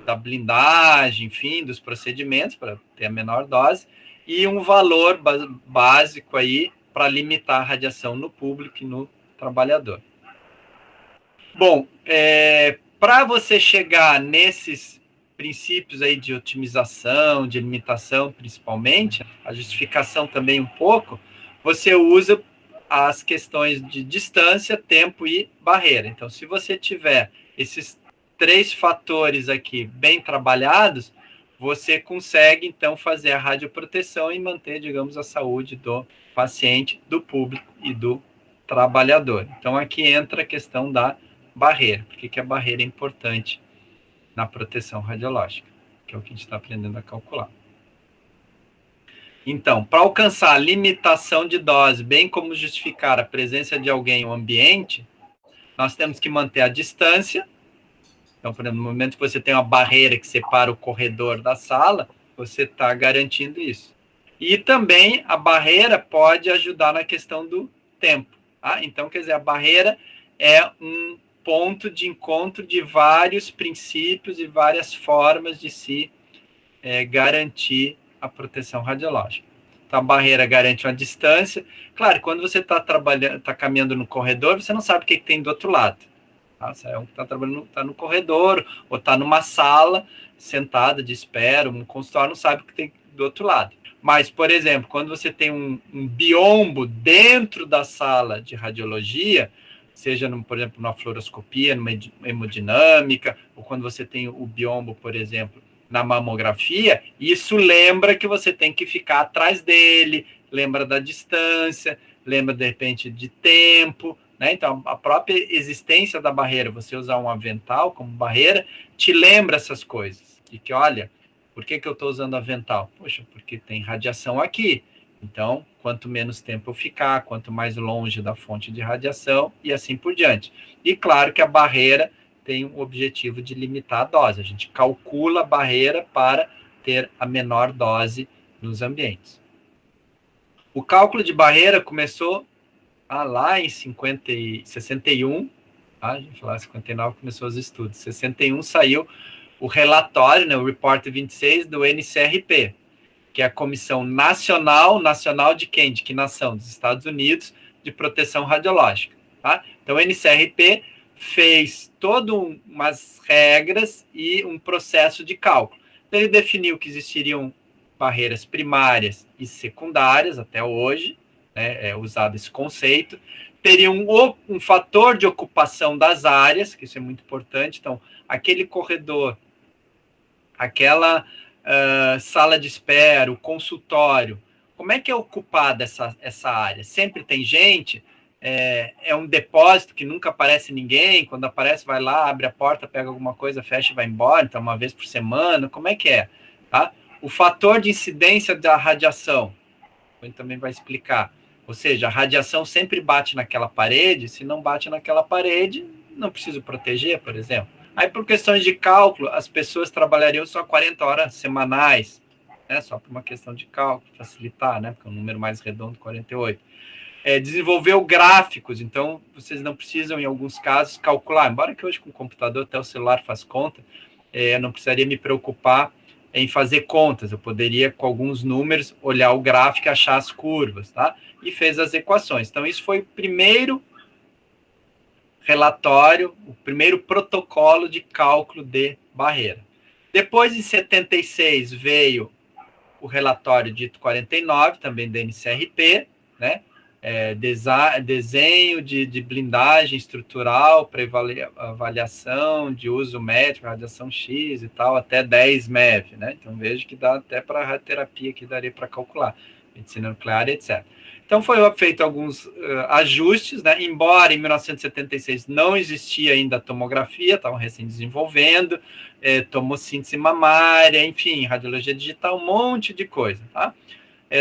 da blindagem, enfim, dos procedimentos para ter a menor dose, e um valor básico aí para limitar a radiação no público e no trabalhador. Bom, para você chegar nesses princípios aí de otimização, de limitação, principalmente, a justificação também um pouco, você usa as questões de distância, tempo e barreira. Então, se você tiver esses 3 fatores aqui bem trabalhados, você consegue, então, fazer a radioproteção e manter, digamos, a saúde do paciente, do público e do trabalhador. Então, aqui entra a questão da barreira. Por que a barreira é importante na proteção radiológica, que é o que a gente está aprendendo a calcular. Então, para alcançar a limitação de dose, bem como justificar a presença de alguém no ambiente, nós temos que manter a distância. Então, por exemplo, no momento que você tem uma barreira que separa o corredor da sala, você está garantindo isso. E também a barreira pode ajudar na questão do tempo. Então, quer dizer, a barreira é um ponto de encontro de vários princípios e várias formas de se garantir a proteção radiológica. Então, a barreira garante uma distância. Claro, quando você está caminhando no corredor, você não sabe o que tem do outro lado. Tá? Você é um que está trabalhando, está no corredor, ou está numa sala, sentada de espera, um consultório, não sabe o que tem do outro lado. Mas, por exemplo, quando você tem um biombo dentro da sala de radiologia, seja, por exemplo, numa fluoroscopia, numa hemodinâmica, ou quando você tem o biombo, por exemplo, na mamografia, isso lembra que você tem que ficar atrás dele, lembra da distância, lembra, de repente, de tempo, né? Então, a própria existência da barreira, você usar um avental como barreira, te lembra essas coisas. E que, olha, por que eu estou usando avental? Poxa, porque tem radiação aqui. Então, quanto menos tempo eu ficar, quanto mais longe da fonte de radiação, e assim por diante. E claro que a barreira tem o objetivo de limitar a dose. A gente calcula a barreira para ter a menor dose nos ambientes. O cálculo de barreira começou lá em 61, a gente lá em 59 começou os estudos. Em 61 saiu o relatório, né, o Report 26 do NCRP, que é a Comissão Nacional de quem? De que nação? Dos Estados Unidos, de proteção radiológica. Tá? Então, o NCRP fez todas umas regras e um processo de cálculo. Então, ele definiu que existiriam barreiras primárias e secundárias, até hoje, né, é usado esse conceito. Teria um fator de ocupação das áreas, que isso é muito importante. Então, aquele corredor, aquela sala de espera, o consultório, como é que é ocupada essa área? Sempre tem gente? É um depósito que nunca aparece ninguém, quando aparece vai lá, abre a porta, pega alguma coisa, fecha e vai embora, então uma vez por semana, como é que é? Tá? O fator de incidência da radiação, a gente também vai explicar. Ou seja, a radiação sempre bate naquela parede, se não bate naquela parede, não preciso proteger, por exemplo. Aí, por questões de cálculo, as pessoas trabalhariam só 40 horas semanais, né? Só por uma questão de cálculo, facilitar, né? Porque é um número mais redondo, 48. Desenvolveu gráficos, então vocês não precisam, em alguns casos, calcular. Embora que hoje com o computador até o celular faz conta, eu não precisaria me preocupar em fazer contas. Eu poderia, com alguns números, olhar o gráfico e achar as curvas, tá? E fez as equações. Então, isso foi o primeiro relatório, o primeiro protocolo de cálculo de barreira. Depois, em 76, veio o relatório dito 49, também da NCRP, né? Desenho de blindagem estrutural para avaliação de uso médico, radiação X e tal, até 10 MeV, né? Então, vejo que dá até para a radioterapia que daria para calcular, medicina nuclear, etc. Então, foi feito alguns ajustes, né? Embora em 1976 não existia ainda a tomografia, estavam recém-desenvolvendo, tomossíntese mamária, enfim, radiologia digital, um monte de coisa, tá?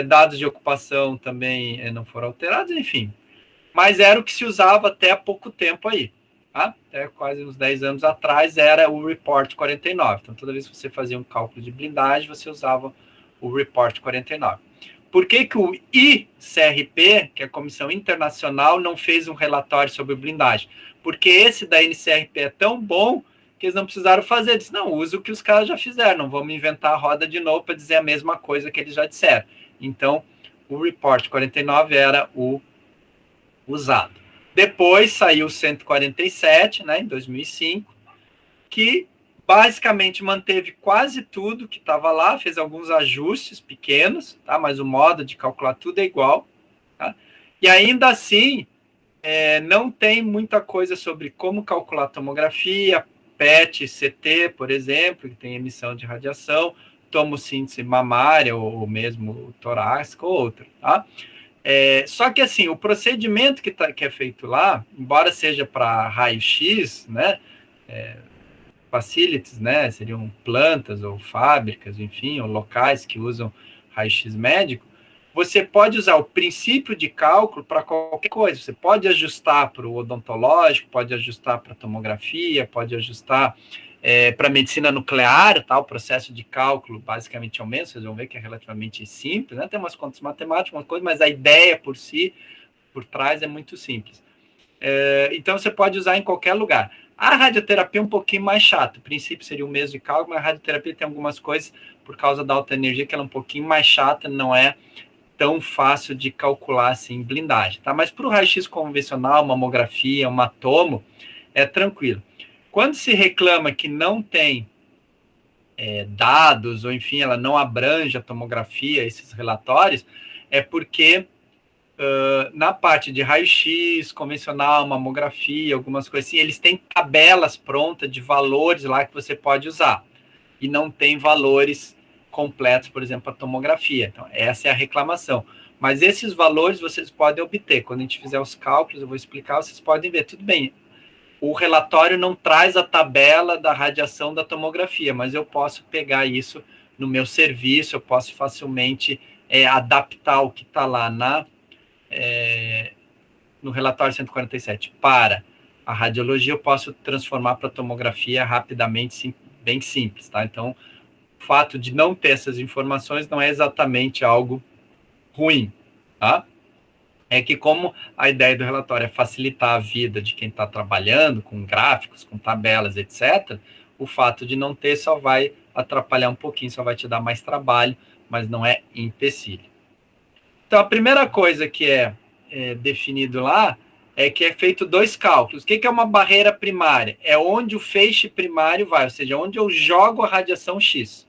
Dados de ocupação também não foram alterados, enfim. Mas era o que se usava até há pouco tempo aí. Tá? Até quase uns 10 anos atrás era o Report 49. Então, toda vez que você fazia um cálculo de blindagem, você usava o Report 49. Por que o ICRP, que é a Comissão Internacional, não fez um relatório sobre blindagem? Porque esse da NCRP é tão bom que eles não precisaram fazer. Eles não, usa o que os caras já fizeram, não vamos inventar a roda de novo para dizer a mesma coisa que eles já disseram. Então, o Report 49 era o usado. Depois saiu o 147, né, em 2005, que basicamente manteve quase tudo que estava lá, fez alguns ajustes pequenos, tá, mas o modo de calcular tudo é igual. Tá? E ainda assim, não tem muita coisa sobre como calcular tomografia, PET, CT, por exemplo, que tem emissão de radiação, tomossíntese mamária, ou mesmo torácica, ou outra, tá? Só que, assim, o procedimento que é feito lá, embora seja para raio-x, né, facilities, né, seriam plantas ou fábricas, enfim, ou locais que usam raio-x médico, você pode usar o princípio de cálculo para qualquer coisa. Você pode ajustar para o odontológico, pode ajustar para tomografia, pode ajustar para medicina nuclear, tá? O processo de cálculo basicamente é o mesmo, vocês vão ver que é relativamente simples, né? Tem umas contas matemáticas, uma coisa, mas a ideia por si, por trás, é muito simples. Então, você pode usar em qualquer lugar. A radioterapia é um pouquinho mais chata. O princípio seria o mesmo de cálculo, mas a radioterapia tem algumas coisas, por causa da alta energia, que ela é um pouquinho mais chata, não é tão fácil de calcular assim em blindagem, tá? Mas para o raio-x convencional, mamografia, uma tomo, é tranquilo. Quando se reclama que não tem dados, ou enfim, ela não abrange a tomografia, esses relatórios, é porque na parte de raio-x, convencional, mamografia, algumas coisas assim, eles têm tabelas prontas de valores lá que você pode usar. E não tem valores completos, por exemplo, a tomografia. Então, essa é a reclamação. Mas esses valores vocês podem obter. Quando a gente fizer os cálculos, eu vou explicar, vocês podem ver. Tudo bem, o relatório não traz a tabela da radiação da tomografia, mas eu posso pegar isso no meu serviço, eu posso facilmente adaptar o que está lá no relatório 147 para a radiologia, eu posso transformar para tomografia rapidamente, bem simples, tá? Então, o fato de não ter essas informações não é exatamente algo ruim, tá? É que como a ideia do relatório é facilitar a vida de quem está trabalhando com gráficos, com tabelas, etc., o fato de não ter só vai atrapalhar um pouquinho, só vai te dar mais trabalho, mas não é empecilho. Então, a primeira coisa que é definido lá é que é feito 2 cálculos. O que é uma barreira primária? É onde o feixe primário vai, ou seja, onde eu jogo a radiação X.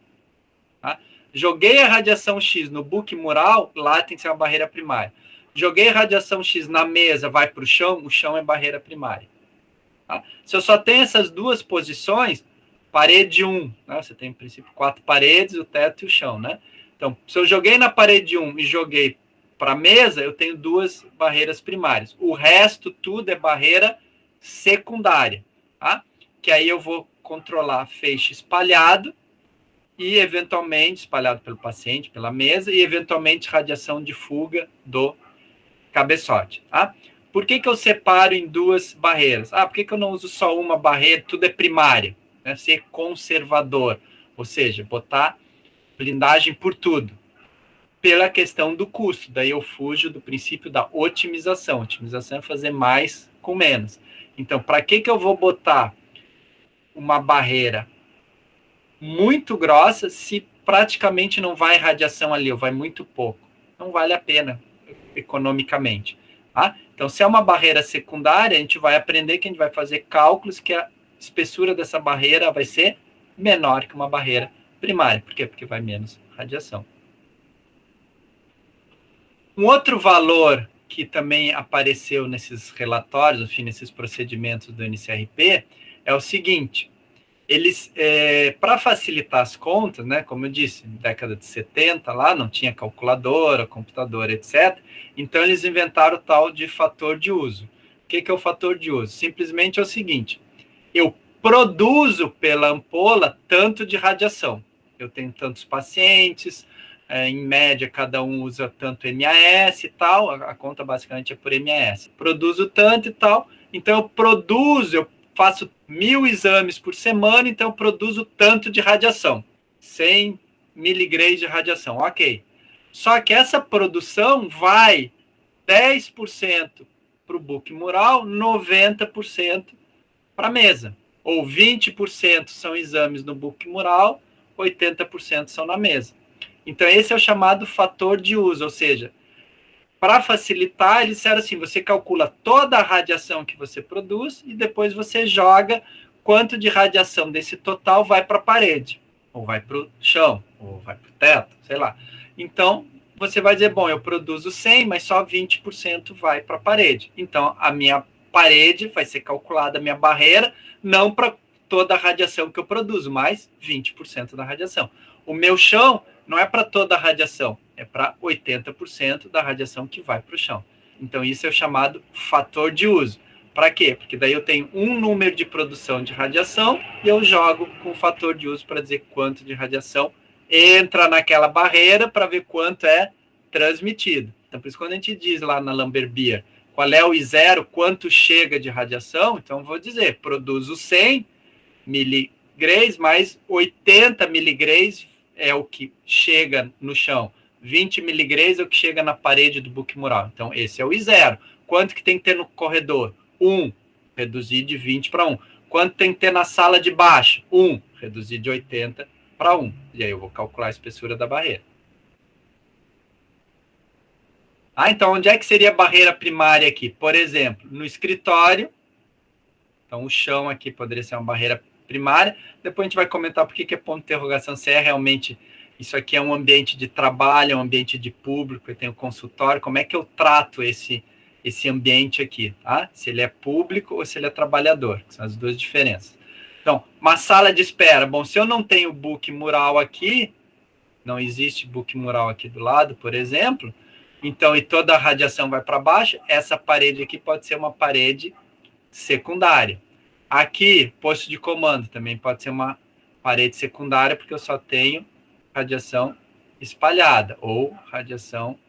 Tá? Joguei a radiação X no book mural, lá tem que ser uma barreira primária. Joguei a radiação X na mesa, vai para o chão é barreira primária. Tá? Se eu só tenho essas duas posições, parede 1, né? Você tem, em princípio, 4 paredes, o teto e o chão, né? Então, se eu joguei na parede 1 e joguei para a mesa, eu tenho 2 barreiras primárias. O resto, tudo é barreira secundária, tá? Que aí eu vou controlar feixe espalhado e, eventualmente, espalhado pelo paciente, pela mesa, e, eventualmente, radiação de fuga do cabeçote, tá? Por que eu separo em 2 barreiras? Por que eu não uso só uma barreira? Tudo é primária, né? Ser conservador, ou seja, botar blindagem por tudo. Pela questão do custo, daí eu fujo do princípio da otimização. Otimização é fazer mais com menos. Então, para que eu vou botar uma barreira muito grossa se praticamente não vai radiação ali, ou vai muito pouco? Não vale a pena economicamente. Tá? Então, se é uma barreira secundária, a gente vai aprender que a gente vai fazer cálculos que a espessura dessa barreira vai ser menor que uma barreira primária. Por quê? Porque vai menos radiação. Um outro valor que também apareceu nesses relatórios, enfim, nesses procedimentos do NCRP, é o seguinte: eles, para facilitar as contas, né, como eu disse, década de 70, lá não tinha calculadora, computador, etc. Então, eles inventaram o tal de fator de uso. O que é o fator de uso? Simplesmente é o seguinte: eu produzo pela ampola tanto de radiação. Eu tenho tantos pacientes, em média, cada um usa tanto MAS e tal, a conta basicamente é por MAS. Produzo tanto e tal, então eu faço 1000 exames por semana, então eu produzo tanto de radiação, 100 miligramas de radiação, ok. Só que essa produção vai 10% para o book mural, 90% para a mesa. Ou 20% são exames no book mural, 80% são na mesa. Então, esse é o chamado fator de uso, ou seja, para facilitar, eles disseram assim, você calcula toda a radiação que você produz e depois você joga quanto de radiação desse total vai para a parede, ou vai para o chão, ou vai para o teto, sei lá. Então, você vai dizer, bom, eu produzo 100, mas só 20% vai para a parede. Então, a minha parede vai ser calculada, a minha barreira, não para toda a radiação que eu produzo, mas 20% da radiação. O meu chão não é para toda a radiação, é para 80% da radiação que vai para o chão. Então, isso é o chamado fator de uso. Para quê? Porque daí eu tenho um número de produção de radiação e eu jogo com o fator de uso para dizer quanto de radiação entra naquela barreira para ver quanto é transmitido. Então, por isso, quando a gente diz lá na Lambert-Beer qual é o I0, quanto chega de radiação, então vou dizer, produzo 100 miligramas, mais 80 miligramas é o que chega no chão. 20 miligramas é o que chega na parede do book mural. Então, esse é o I0. Quanto que tem que ter no corredor? 1. Reduzir de 20 para 1. Quanto tem que ter na sala de baixo? 1. Reduzir de 80 para 1. E aí eu vou calcular a espessura da barreira. Então, onde é que seria a barreira primária aqui? Por exemplo, no escritório, Então, o chão aqui poderia ser uma barreira primária. Depois a gente vai comentar por que é ponto de interrogação, se é realmente isso aqui é um ambiente de trabalho, é um ambiente de público, eu tenho consultório, como é que eu trato esse ambiente aqui, tá? Se ele é público ou se ele é trabalhador, que são as duas diferenças. Então, uma sala de espera. Bom, se eu não tenho book mural aqui, não existe book mural aqui do lado, por exemplo, então, e toda a radiação vai para baixo, essa parede aqui pode ser uma parede secundária. Aqui, posto de comando também pode ser uma parede secundária, porque eu só tenho radiação espalhada ou radiação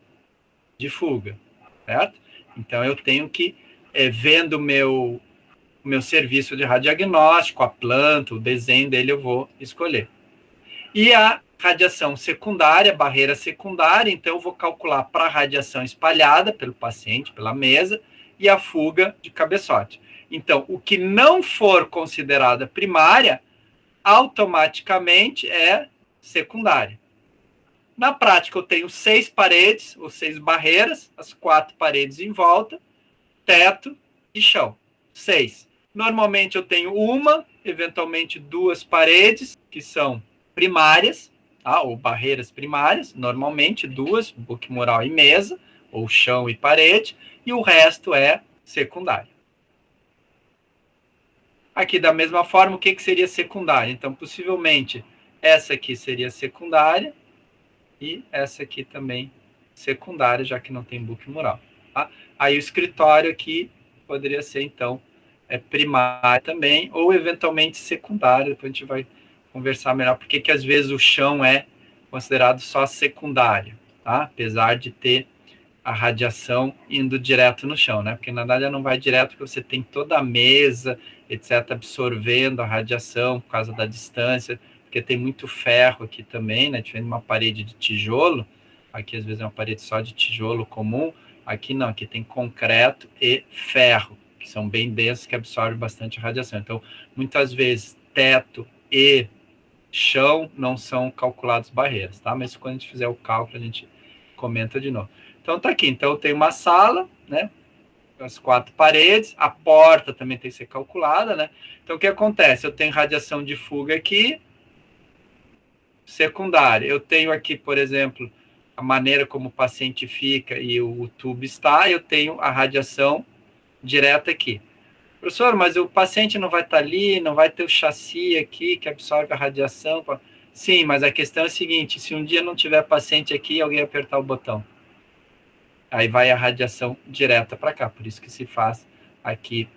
de fuga, certo? Então, eu tenho que, vendo o meu serviço de radiodiagnóstico, a planta, o desenho dele, eu vou escolher. E a radiação secundária, barreira secundária, então eu vou calcular para a radiação espalhada pelo paciente, pela mesa, e a fuga de cabeçote. Então, o que não for considerada primária, automaticamente é secundária. Na prática, eu tenho 6 paredes, ou 6 barreiras, as 4 paredes em volta, teto e chão. 6. Normalmente eu tenho uma, eventualmente 2 paredes, que são primárias, tá? Ou barreiras primárias, normalmente 2, book mural e mesa, ou chão e parede, e o resto é secundário. Aqui, da mesma forma, o que seria secundária? Então, possivelmente, essa aqui seria secundária, e essa aqui também secundária, já que não tem book mural. Tá? Aí o escritório aqui poderia ser, então, primário também, ou eventualmente secundário, depois a gente vai conversar melhor, porque que às vezes o chão é considerado só secundário, tá? Apesar de ter a radiação indo direto no chão, né? Porque na verdade não vai direto, porque você tem toda a mesa, etc., absorvendo a radiação por causa da distância, porque tem muito ferro aqui também, né? Diferente de uma parede de tijolo, aqui às vezes é uma parede só de tijolo comum, aqui não, aqui tem concreto e ferro, que são bem densos, que absorvem bastante radiação. Então, muitas vezes, teto e chão não são calculados barreiras, tá? Mas quando a gente fizer o cálculo, a gente comenta de novo. Então, tá aqui. Então, eu tenho uma sala, né? As 4 paredes, a porta também tem que ser calculada, né? Então, o que acontece? Eu tenho radiação de fuga aqui, secundária. Eu tenho aqui, por exemplo, a maneira como o paciente fica e o tubo está, eu tenho a radiação direta aqui. Professor, mas o paciente não vai estar ali, não vai ter o chassi aqui que absorve a radiação. Sim, mas a questão é a seguinte, se um dia não tiver paciente aqui, alguém apertar o botão, aí vai a radiação direta para cá, por isso que se faz aqui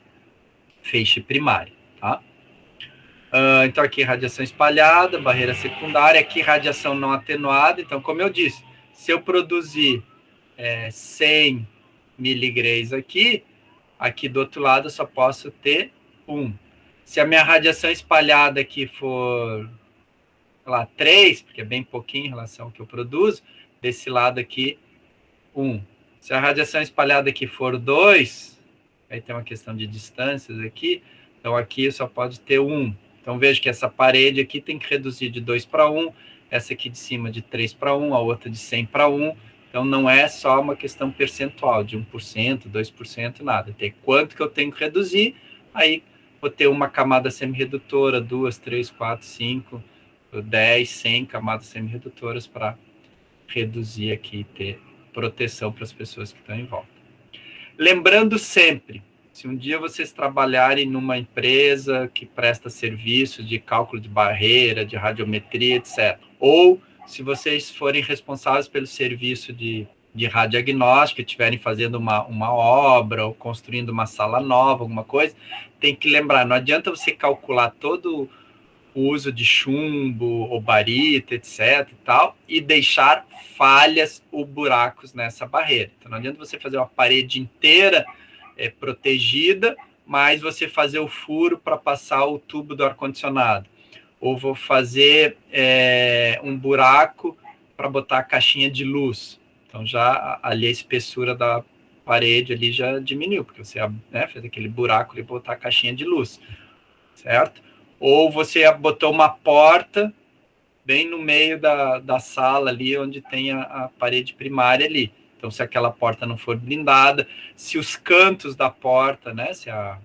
feixe primário, tá? Então aqui radiação espalhada, barreira secundária, aqui radiação não atenuada, então como eu disse, se eu produzir 100 miligrays aqui do outro lado eu só posso ter 1. Se a minha radiação espalhada aqui for, sei lá, 3, porque é bem pouquinho em relação ao que eu produzo, desse lado aqui, 1. Se a radiação espalhada aqui for 2, aí tem uma questão de distâncias aqui, então aqui só pode ter 1. Então veja que essa parede aqui tem que reduzir de 2 para 1, essa aqui de cima de 3 para 1, a outra de 100 para 1, então não é só uma questão percentual de 1%, 2%, nada. Tem quanto que eu tenho que reduzir, aí vou ter uma camada semi-redutora, 2, 3, 4, 5, 10, 100 camadas semi-redutoras para reduzir aqui e ter proteção para as pessoas que estão em volta. Lembrando sempre, se um dia vocês trabalharem numa empresa que presta serviço de cálculo de barreira, de radiometria, etc., ou se vocês forem responsáveis pelo serviço de radiodiagnóstico, estiverem fazendo uma obra ou construindo uma sala nova, alguma coisa, tem que lembrar, não adianta você calcular todo o uso de chumbo ou barita, etc. e tal, e deixar falhas ou buracos nessa barreira. Então, não adianta você fazer uma parede inteira protegida, mas você fazer o furo para passar o tubo do ar-condicionado. Ou vou fazer um buraco para botar a caixinha de luz. Então, já ali a espessura da parede ali já diminuiu, porque você fez aquele buraco ali para botar a caixinha de luz, certo? Ou você botou uma porta bem no meio da sala ali, onde tem a parede primária ali. Então, se aquela porta não for blindada, se os cantos da porta, né, se a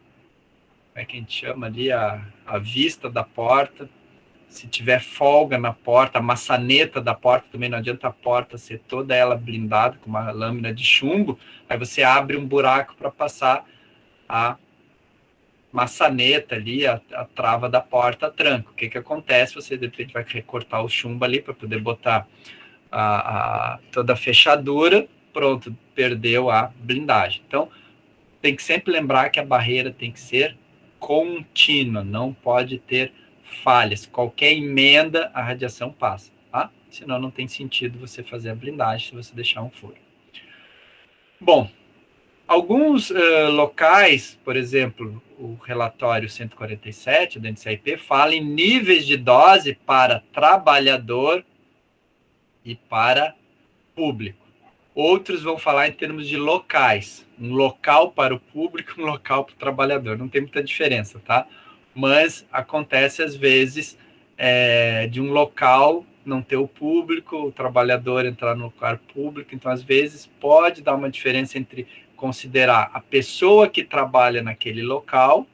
é que a gente chama ali, a vista da porta. Se tiver folga na porta, a maçaneta da porta, também não adianta a porta ser toda ela blindada com uma lâmina de chumbo, aí você abre um buraco para passar a maçaneta ali, a trava da porta, tranca. O que acontece? Você de repente vai recortar o chumbo ali para poder botar toda a fechadura, pronto, perdeu a blindagem. Então, tem que sempre lembrar que a barreira tem que ser contínua, não pode ter falhas. Qualquer emenda, a radiação passa, tá? Senão não tem sentido você fazer a blindagem se você deixar um furo. Bom, alguns locais, por exemplo, o relatório 147 da NCIP fala em níveis de dose para trabalhador e para público. Outros vão falar em termos de locais. Um local para o público, um local para o trabalhador. Não tem muita diferença, tá? Mas acontece, às vezes, de um local não ter o público, o trabalhador entrar no lugar público. Então, às vezes, pode dar uma diferença entre considerar a pessoa que trabalha naquele local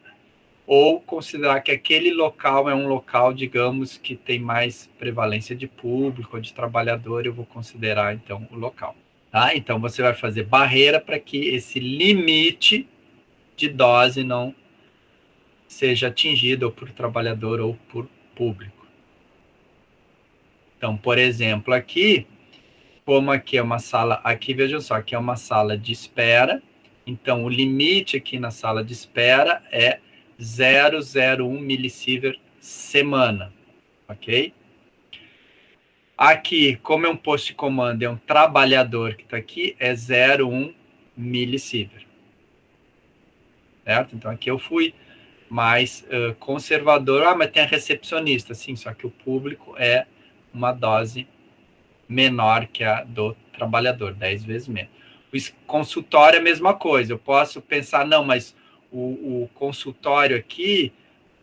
ou considerar que aquele local é um local, digamos, que tem mais prevalência de público ou de trabalhador, eu vou considerar, então, o local. Tá? Então, você vai fazer barreira para que esse limite de dose não seja atingido ou por trabalhador ou por público. Então, por exemplo, aqui, como aqui é uma sala, aqui vejam só, aqui é uma sala de espera, então o limite aqui na sala de espera é 0,01 milisievert semana, ok? Aqui, como é um posto de comando, é um trabalhador que está aqui, é 0,1 milisievert. Certo? Então, aqui eu fui mais conservador. Mas tem a recepcionista, sim, só que o público é uma dose menor que a do trabalhador, 10 vezes menos. O consultório é a mesma coisa. Eu posso pensar, não, mas o consultório aqui,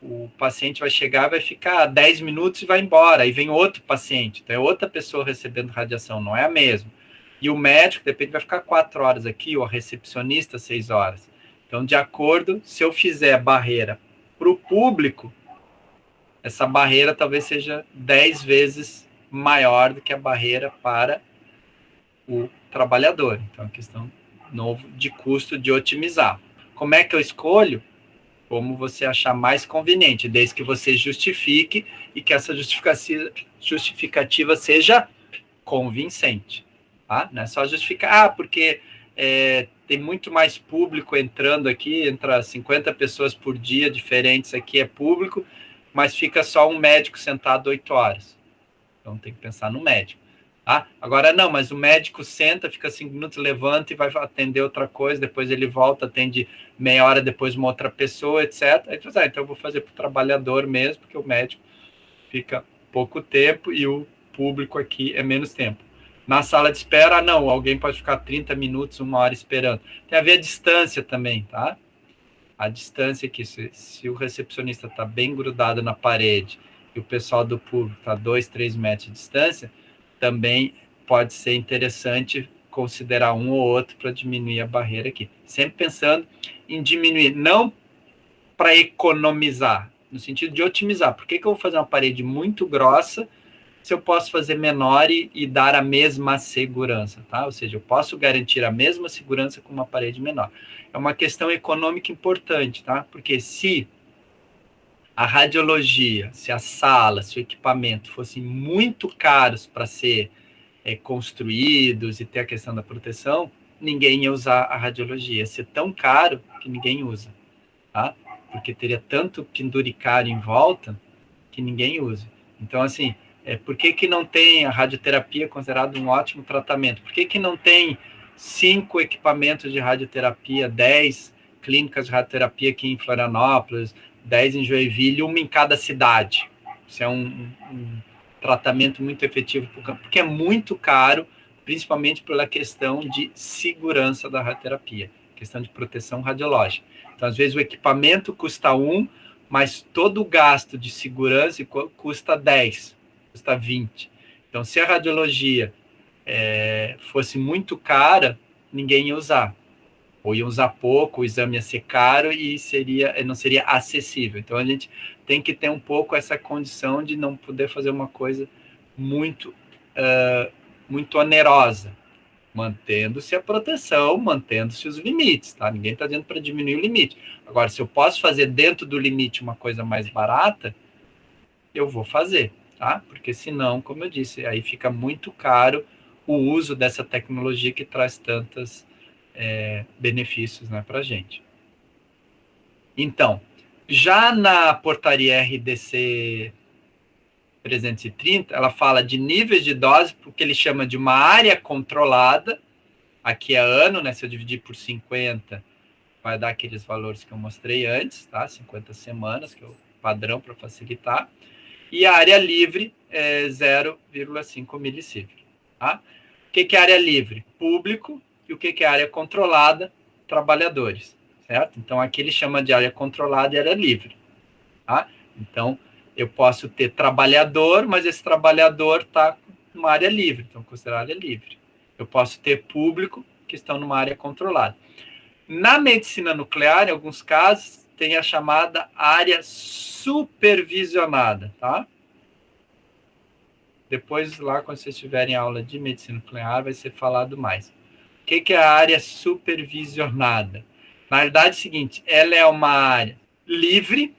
o paciente vai chegar, vai ficar 10 minutos e vai embora. Aí vem outro paciente, então é outra pessoa recebendo radiação, não é a mesma. E o médico, de repente, vai ficar 4 horas aqui, ou a recepcionista 6 horas. Então, de acordo, se eu fizer barreira para o público, essa barreira talvez seja 10 vezes maior do que a barreira para o trabalhador. Então, é uma questão novo de custo de otimizar. Como é que eu escolho? Como você achar mais conveniente, desde que você justifique e que essa justificativa seja convincente. Tá? Não é só justificar, porque tem muito mais público entrando aqui, entra 50 pessoas por dia diferentes aqui, é público, mas fica só um médico sentado 8 horas. Então tem que pensar no médico. Tá? Agora não, mas o médico senta, fica 5 minutos, levanta e vai atender outra coisa, depois ele volta, atende meia hora depois uma outra pessoa, etc. Aí tu diz, então eu vou fazer para o trabalhador mesmo, porque o médico fica pouco tempo e o público aqui é menos tempo. Na sala de espera, não, alguém pode ficar 30 minutos, 1 hora esperando. Tem a ver a distância também, tá? A distância aqui, se o recepcionista está bem grudado na parede e o pessoal do público está 2, 3 metros de distância, também pode ser interessante considerar um ou outro para diminuir a barreira aqui. Sempre pensando em diminuir, não para economizar, no sentido de otimizar. Por que eu vou fazer uma parede muito grossa se eu posso fazer menor e dar a mesma segurança, tá? Ou seja, eu posso garantir a mesma segurança com uma parede menor. É uma questão econômica importante, tá? Porque se a radiologia, se a sala, se o equipamento fossem muito caros para ser construídos e ter a questão da proteção, ninguém ia usar a radiologia. Ia ser tão caro que ninguém usa, tá? Porque teria tanto penduricário em volta que ninguém usa. Então, assim, por que não tem a radioterapia considerada um ótimo tratamento? Por que não tem 5 equipamentos de radioterapia, 10 clínicas de radioterapia aqui em Florianópolis, 10 em Joinville, uma em cada cidade? Isso é um tratamento muito efetivo, porque é muito caro, principalmente pela questão de segurança da radioterapia, questão de proteção radiológica. Então, às vezes, o equipamento custa 1, mas todo o gasto de segurança custa 10, custa 20. Então, se a radiologia fosse muito cara, ninguém ia usar. ou iam usar pouco, o exame ia ser caro e não seria acessível. Então, a gente tem que ter um pouco essa condição de não poder fazer uma coisa muito, muito onerosa, mantendo-se a proteção, mantendo-se os limites, tá? Ninguém está dizendo para diminuir o limite. Agora, se eu posso fazer dentro do limite uma coisa mais barata, eu vou fazer, tá? Porque senão, como eu disse, aí fica muito caro o uso dessa tecnologia que traz tantos benefícios, né, para a gente. Então, já na portaria RDC 330, ela fala de níveis de dose, porque ele chama de uma área controlada. Aqui é ano, né? Se eu dividir por 50, vai dar aqueles valores que eu mostrei antes, tá? 50 semanas, que é o padrão para facilitar. E a área livre é 0,5 milisievert, tá? O que é área livre? Público. E o que é área controlada? Trabalhadores, certo? Então, aqui ele chama de área controlada e área livre, tá? Então, eu posso ter trabalhador, mas esse trabalhador está numa área livre, então considerar área livre. Eu posso ter público que estão numa área controlada. Na medicina nuclear, em alguns casos, tem a chamada área supervisionada, tá? Depois, lá, quando vocês tiverem aula de medicina nuclear, vai ser falado mais. O que é a área supervisionada? Na verdade, é o seguinte, ela é uma área livre,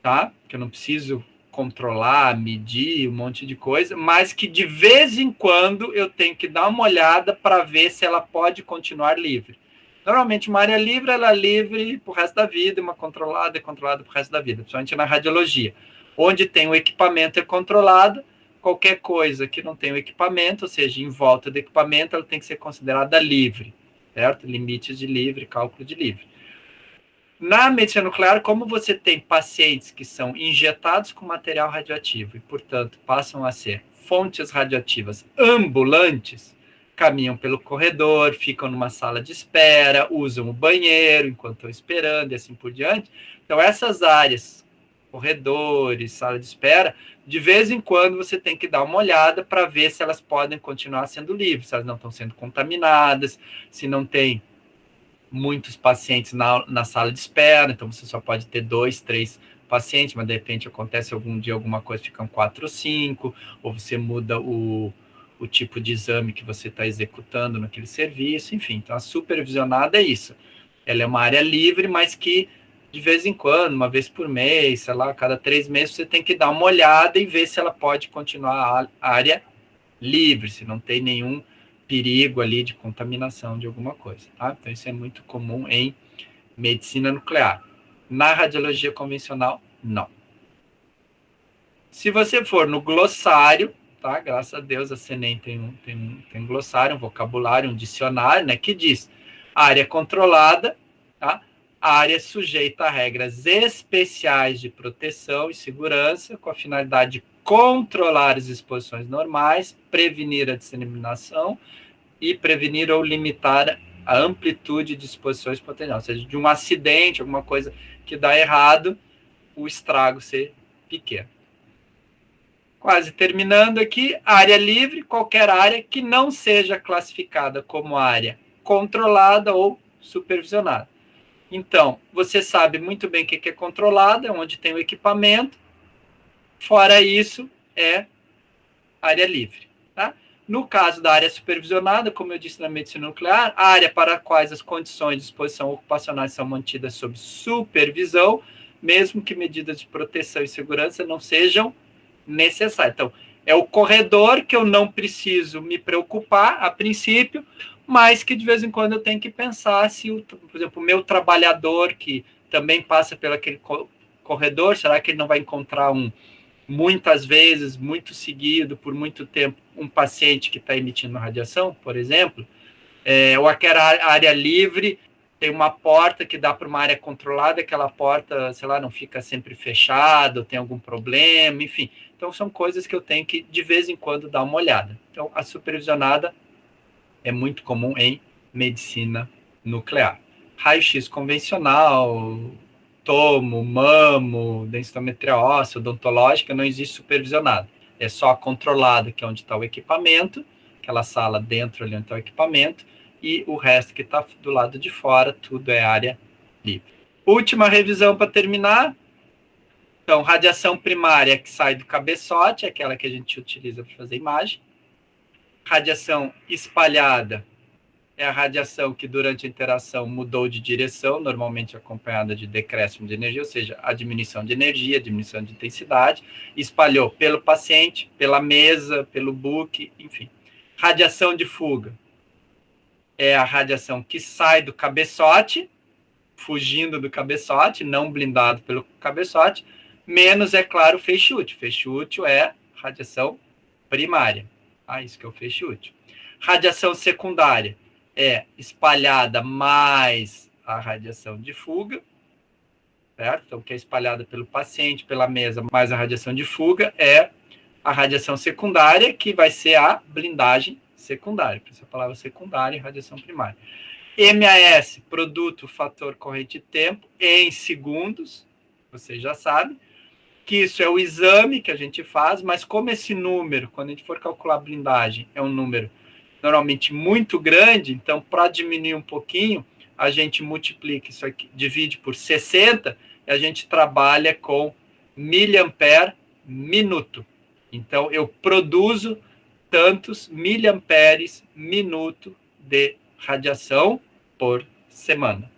tá? Que eu não preciso controlar, medir um monte de coisa, mas que de vez em quando eu tenho que dar uma olhada para ver se ela pode continuar livre. Normalmente, uma área livre, ela é livre para o resto da vida, uma controlada é controlada para o resto da vida, principalmente na radiologia. Onde tem o equipamento é controlado, qualquer coisa que não tem o equipamento, ou seja, em volta do equipamento, ela tem que ser considerada livre, certo? Limites de livre, cálculo de livre. Na medicina nuclear, como você tem pacientes que são injetados com material radioativo e, portanto, passam a ser fontes radioativas ambulantes, caminham pelo corredor, ficam numa sala de espera, usam o banheiro enquanto estão esperando e assim por diante. Então, essas áreas, corredores, sala de espera, de vez em quando você tem que dar uma olhada para ver se elas podem continuar sendo livres, se elas não estão sendo contaminadas, se não tem muitos pacientes na sala de espera, então você só pode ter 2, 3 pacientes, mas de repente acontece algum dia alguma coisa, ficam 4 ou 5, ou você muda o tipo de exame que você está executando naquele serviço, enfim. Então, a supervisionada é isso. Ela é uma área livre, mas que de vez em quando, uma vez por mês, sei lá, a cada 3 meses, você tem que dar uma olhada e ver se ela pode continuar a área livre, se não tem nenhum perigo ali de contaminação de alguma coisa, tá? Então, isso é muito comum em medicina nuclear. Na radiologia convencional, não. Se você for no glossário, tá? Graças a Deus a CENEM tem um glossário, um vocabulário, um dicionário, né? Que diz área controlada, tá? Área sujeita a regras especiais de proteção e segurança, com a finalidade de controlar as exposições normais, prevenir a disseminação e prevenir ou limitar a amplitude de exposições potenciais. Ou seja, de um acidente, alguma coisa que dá errado, o estrago ser pequeno. Quase terminando aqui, área livre, qualquer área que não seja classificada como área controlada ou supervisionada. Então, você sabe muito bem o que é controlada, onde tem o equipamento. Fora isso, é área livre. Tá? No caso da área supervisionada, como eu disse na medicina nuclear, a área para a qual as condições de exposição ocupacionais são mantidas sob supervisão, mesmo que medidas de proteção e segurança não sejam necessárias. Então, é o corredor que eu não preciso me preocupar, a princípio, mas que de vez em quando eu tenho que pensar se, por exemplo, o meu trabalhador, que também passa pelo aquele corredor, será que ele não vai encontrar muitas vezes, muito seguido, por muito tempo, um paciente que está emitindo radiação, por exemplo, ou aquela área livre, tem uma porta que dá para uma área controlada, aquela porta, sei lá, não fica sempre fechada, tem algum problema, enfim. Então, são coisas que eu tenho que, de vez em quando, dar uma olhada. Então, a supervisionada é muito comum em medicina nuclear. Raio-X convencional, tomo, mamo, densitometria óssea, odontológica, não existe supervisionado. É só a controlada, que é onde está o equipamento, aquela sala dentro ali onde está o equipamento, e o resto que está do lado de fora, tudo é área livre. Última revisão para terminar. Então, radiação primária que sai do cabeçote, aquela que a gente utiliza para fazer imagem. Radiação espalhada é a radiação que durante a interação mudou de direção, normalmente acompanhada de decréscimo de energia, ou seja, a diminuição de energia, diminuição de intensidade, espalhou pelo paciente, pela mesa, pelo book, enfim. Radiação de fuga é a radiação que sai do cabeçote, fugindo do cabeçote, não blindado pelo cabeçote, menos, é claro, o feixe útil. Feixe útil é radiação primária. Isso que é o feixe útil. Radiação secundária é espalhada mais a radiação de fuga, certo? Então, que é espalhada pelo paciente, pela mesa, mais a radiação de fuga, é a radiação secundária, que vai ser a blindagem secundária. Por isso a palavra secundária e radiação primária. MAS, produto, fator, corrente e tempo, em segundos, você já sabe, que isso é o exame que a gente faz, mas como esse número, quando a gente for calcular a blindagem, é um número normalmente muito grande, então, para diminuir um pouquinho, a gente multiplica isso aqui, divide por 60, e a gente trabalha com miliampere minuto. Então, eu produzo tantos miliamperes minuto de radiação por semana.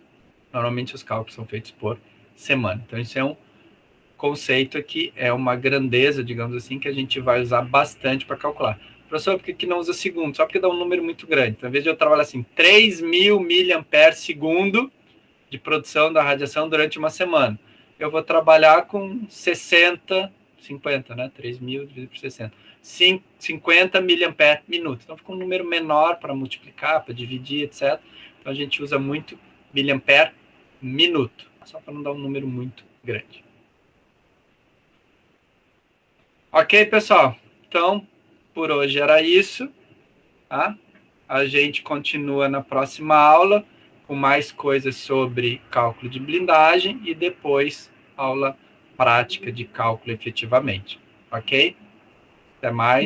Normalmente, os cálculos são feitos por semana. Então, isso é um conceito que é uma grandeza, digamos assim, que a gente vai usar bastante para calcular. Professor, por que não usa segundo? Só porque dá um número muito grande. Então, ao invés de eu trabalhar assim, 3.000 miliamperes segundo de produção da radiação durante uma semana, eu vou trabalhar com 50, né? 3.000 dividido por 60. 50 miliamperes minuto. Então, fica um número menor para multiplicar, para dividir, etc. Então, a gente usa muito miliampere minuto, só para não dar um número muito grande. Ok, pessoal? Então, por hoje era isso. Tá? A gente continua na próxima aula com mais coisas sobre cálculo de blindagem e depois aula prática de cálculo efetivamente. Ok? Até mais.